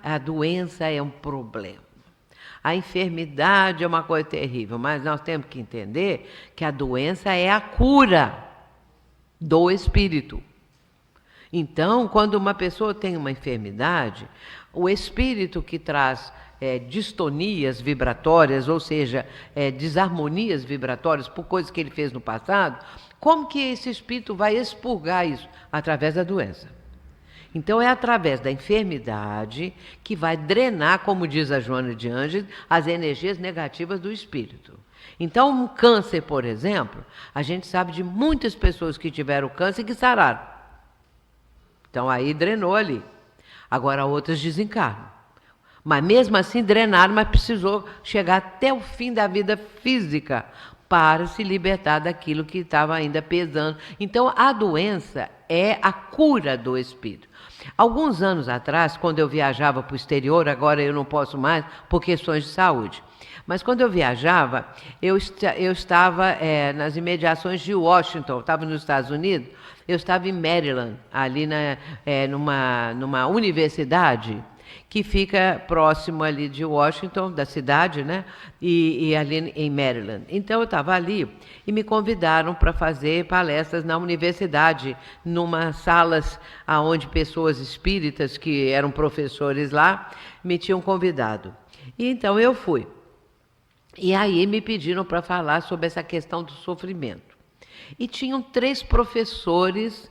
a doença é um problema, a enfermidade é uma coisa terrível, mas nós temos que entender que a doença é a cura do espírito. Então, quando uma pessoa tem uma enfermidade, o espírito que traz distonias vibratórias, ou seja, desarmonias vibratórias por coisas que ele fez no passado, como que esse espírito vai expurgar isso? Através da doença. Então, é através da enfermidade que vai drenar, como diz a Joana de Ângeles, as energias negativas do espírito. Então, um câncer, por exemplo, a gente sabe de muitas pessoas que tiveram câncer e que sararam. Então, aí drenou ali. Agora, outras desencarnam. Mas mesmo assim drenaram, mas precisou chegar até o fim da vida física para se libertar daquilo que estava ainda pesando. Então, a doença é a cura do espírito. Alguns anos atrás, quando eu viajava para o exterior, agora eu não posso mais por questões de saúde, mas quando eu viajava, eu estava nas imediações de Washington, eu estava nos Estados Unidos, eu estava em Maryland, ali numa universidade que fica próximo ali de Washington, da cidade, né? E ali em Maryland. Então, eu estava ali e me convidaram para fazer palestras na universidade, numa salas onde pessoas espíritas, que eram professores lá, me tinham convidado. E então, eu fui. E aí me pediram para falar sobre essa questão do sofrimento. E tinham 3 professores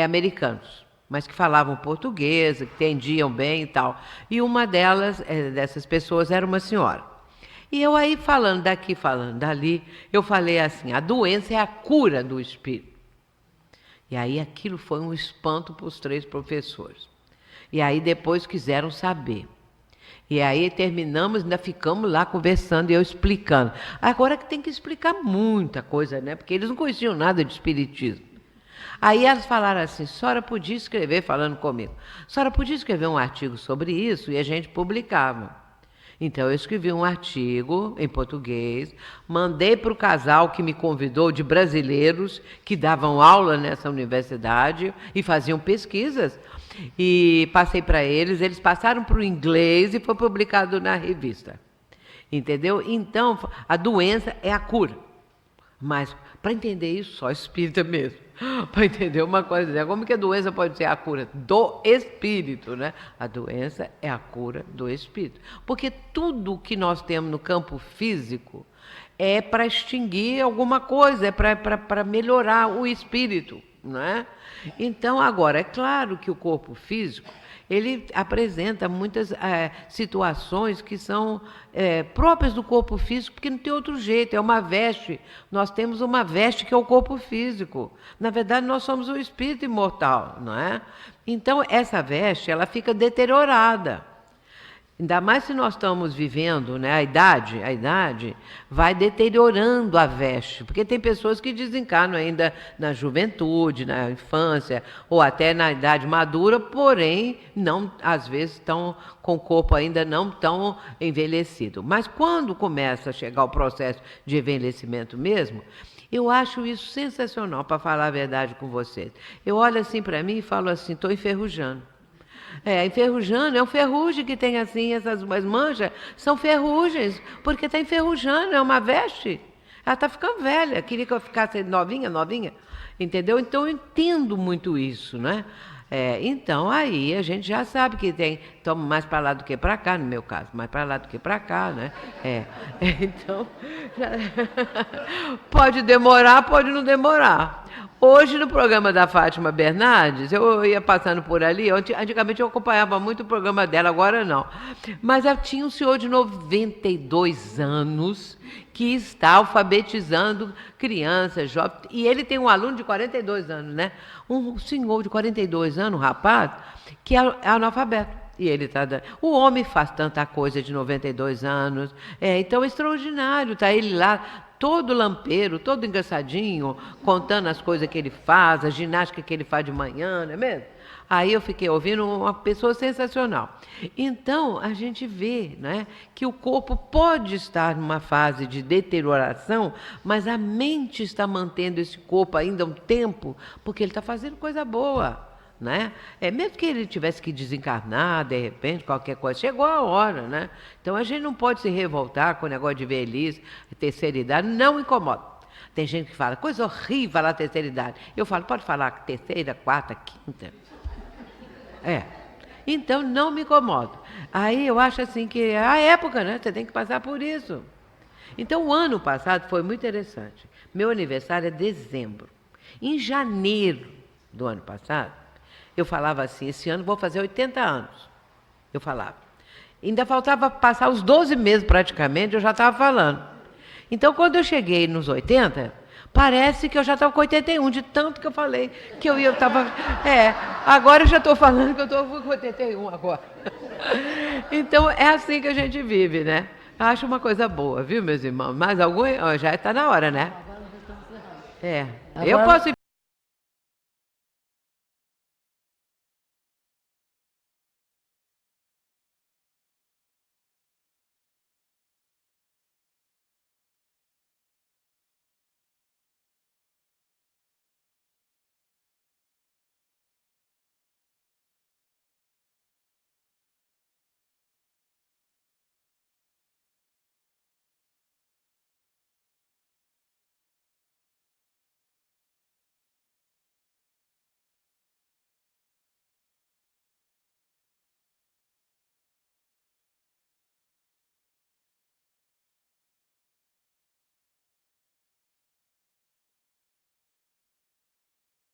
americanos, mas que falavam português, que entendiam bem e tal. E uma dessas pessoas era uma senhora. E eu aí, falando daqui, falando dali, eu falei assim, a doença é a cura do espírito. E aí aquilo foi um espanto para os 3 professores. E aí depois quiseram saber. E aí terminamos, ainda ficamos lá conversando e eu explicando. Agora que tem que explicar muita coisa, né? Porque eles não conheciam nada de espiritismo. Aí elas falaram assim, a senhora podia escrever, falando comigo, a senhora podia escrever um artigo sobre isso e a gente publicava. Então eu escrevi um artigo em português, mandei para o casal que me convidou, de brasileiros que davam aula nessa universidade e faziam pesquisas, e passei para eles, eles passaram para o inglês e foi publicado na revista. Entendeu? Então, a doença é a cura. Mas, para entender isso, só espírita mesmo. Para entender uma coisa, como que a doença pode ser a cura do espírito, né? A doença é a cura do espírito. Porque tudo que nós temos no campo físico é para extinguir alguma coisa, é para melhorar o espírito, não é? Então, agora, é claro que o corpo físico, ele apresenta muitas situações que são próprias do corpo físico, porque não tem outro jeito, é uma veste. Nós temos uma veste que é o corpo físico. Na verdade, nós somos o espírito imortal, não é? Então, essa veste, ela fica deteriorada. Ainda mais se nós estamos vivendo, né, a idade vai deteriorando a veste, porque tem pessoas que desencarnam ainda na juventude, na infância, ou até na idade madura, porém, não, às vezes estão com o corpo ainda não tão envelhecido. Mas quando começa a chegar o processo de envelhecimento mesmo, eu acho isso sensacional, para falar a verdade com vocês. Eu olho assim para mim e falo assim, estou enferrujando. Enferrujando, é um ferrugem que tem assim, essas manchas, são ferrugens, porque está enferrujando, é uma veste. Ela está ficando velha, queria que eu ficasse novinha, entendeu? Então eu entendo muito isso, né? Então aí a gente já sabe que toma mais para lá do que para cá, no meu caso, mais para lá do que para cá, né? Então, pode demorar, pode não demorar. Hoje, no programa da Fátima Bernardes, eu ia passando por ali, antigamente eu acompanhava muito o programa dela, agora não. Mas tinha um senhor de 92 anos que está alfabetizando crianças, jovens, e ele tem um aluno de 42 anos, né? Um senhor de 42 anos, um rapaz, que é analfabeto. E ele está dando. O homem faz tanta coisa de 92 anos, então é extraordinário, está ele lá, todo lampeiro, todo engraçadinho, contando as coisas que ele faz, a ginástica que ele faz de manhã, não é mesmo? Aí eu fiquei ouvindo uma pessoa sensacional. Então, a gente vê, né, que o corpo pode estar numa fase de deterioração, mas a mente está mantendo esse corpo ainda um tempo, porque ele está fazendo coisa boa. Né? Mesmo que ele tivesse que desencarnar, de repente, qualquer coisa, chegou a hora, né? Então a gente não pode se revoltar com o negócio de velhice, terceira idade, não incomoda. Tem gente que fala, coisa horrível falar terceira idade. Eu falo, pode falar terceira, quarta, quinta. Então não me incomodo. Aí eu acho assim que é a época, né? Você tem que passar por isso. Então o ano passado foi muito interessante. Meu aniversário é dezembro. Em janeiro do ano passado, eu falava assim, esse ano vou fazer 80 anos. Eu falava. Ainda faltava passar os 12 meses praticamente, eu já estava falando. Então, quando eu cheguei nos 80, parece que eu já estava com 81, de tanto que eu falei que eu estava... agora eu já estou falando que eu estou com 81 agora. Então, é assim que a gente vive, né? Acho uma coisa boa, viu, meus irmãos? Mais algum? Já está na hora, né? Eu posso ir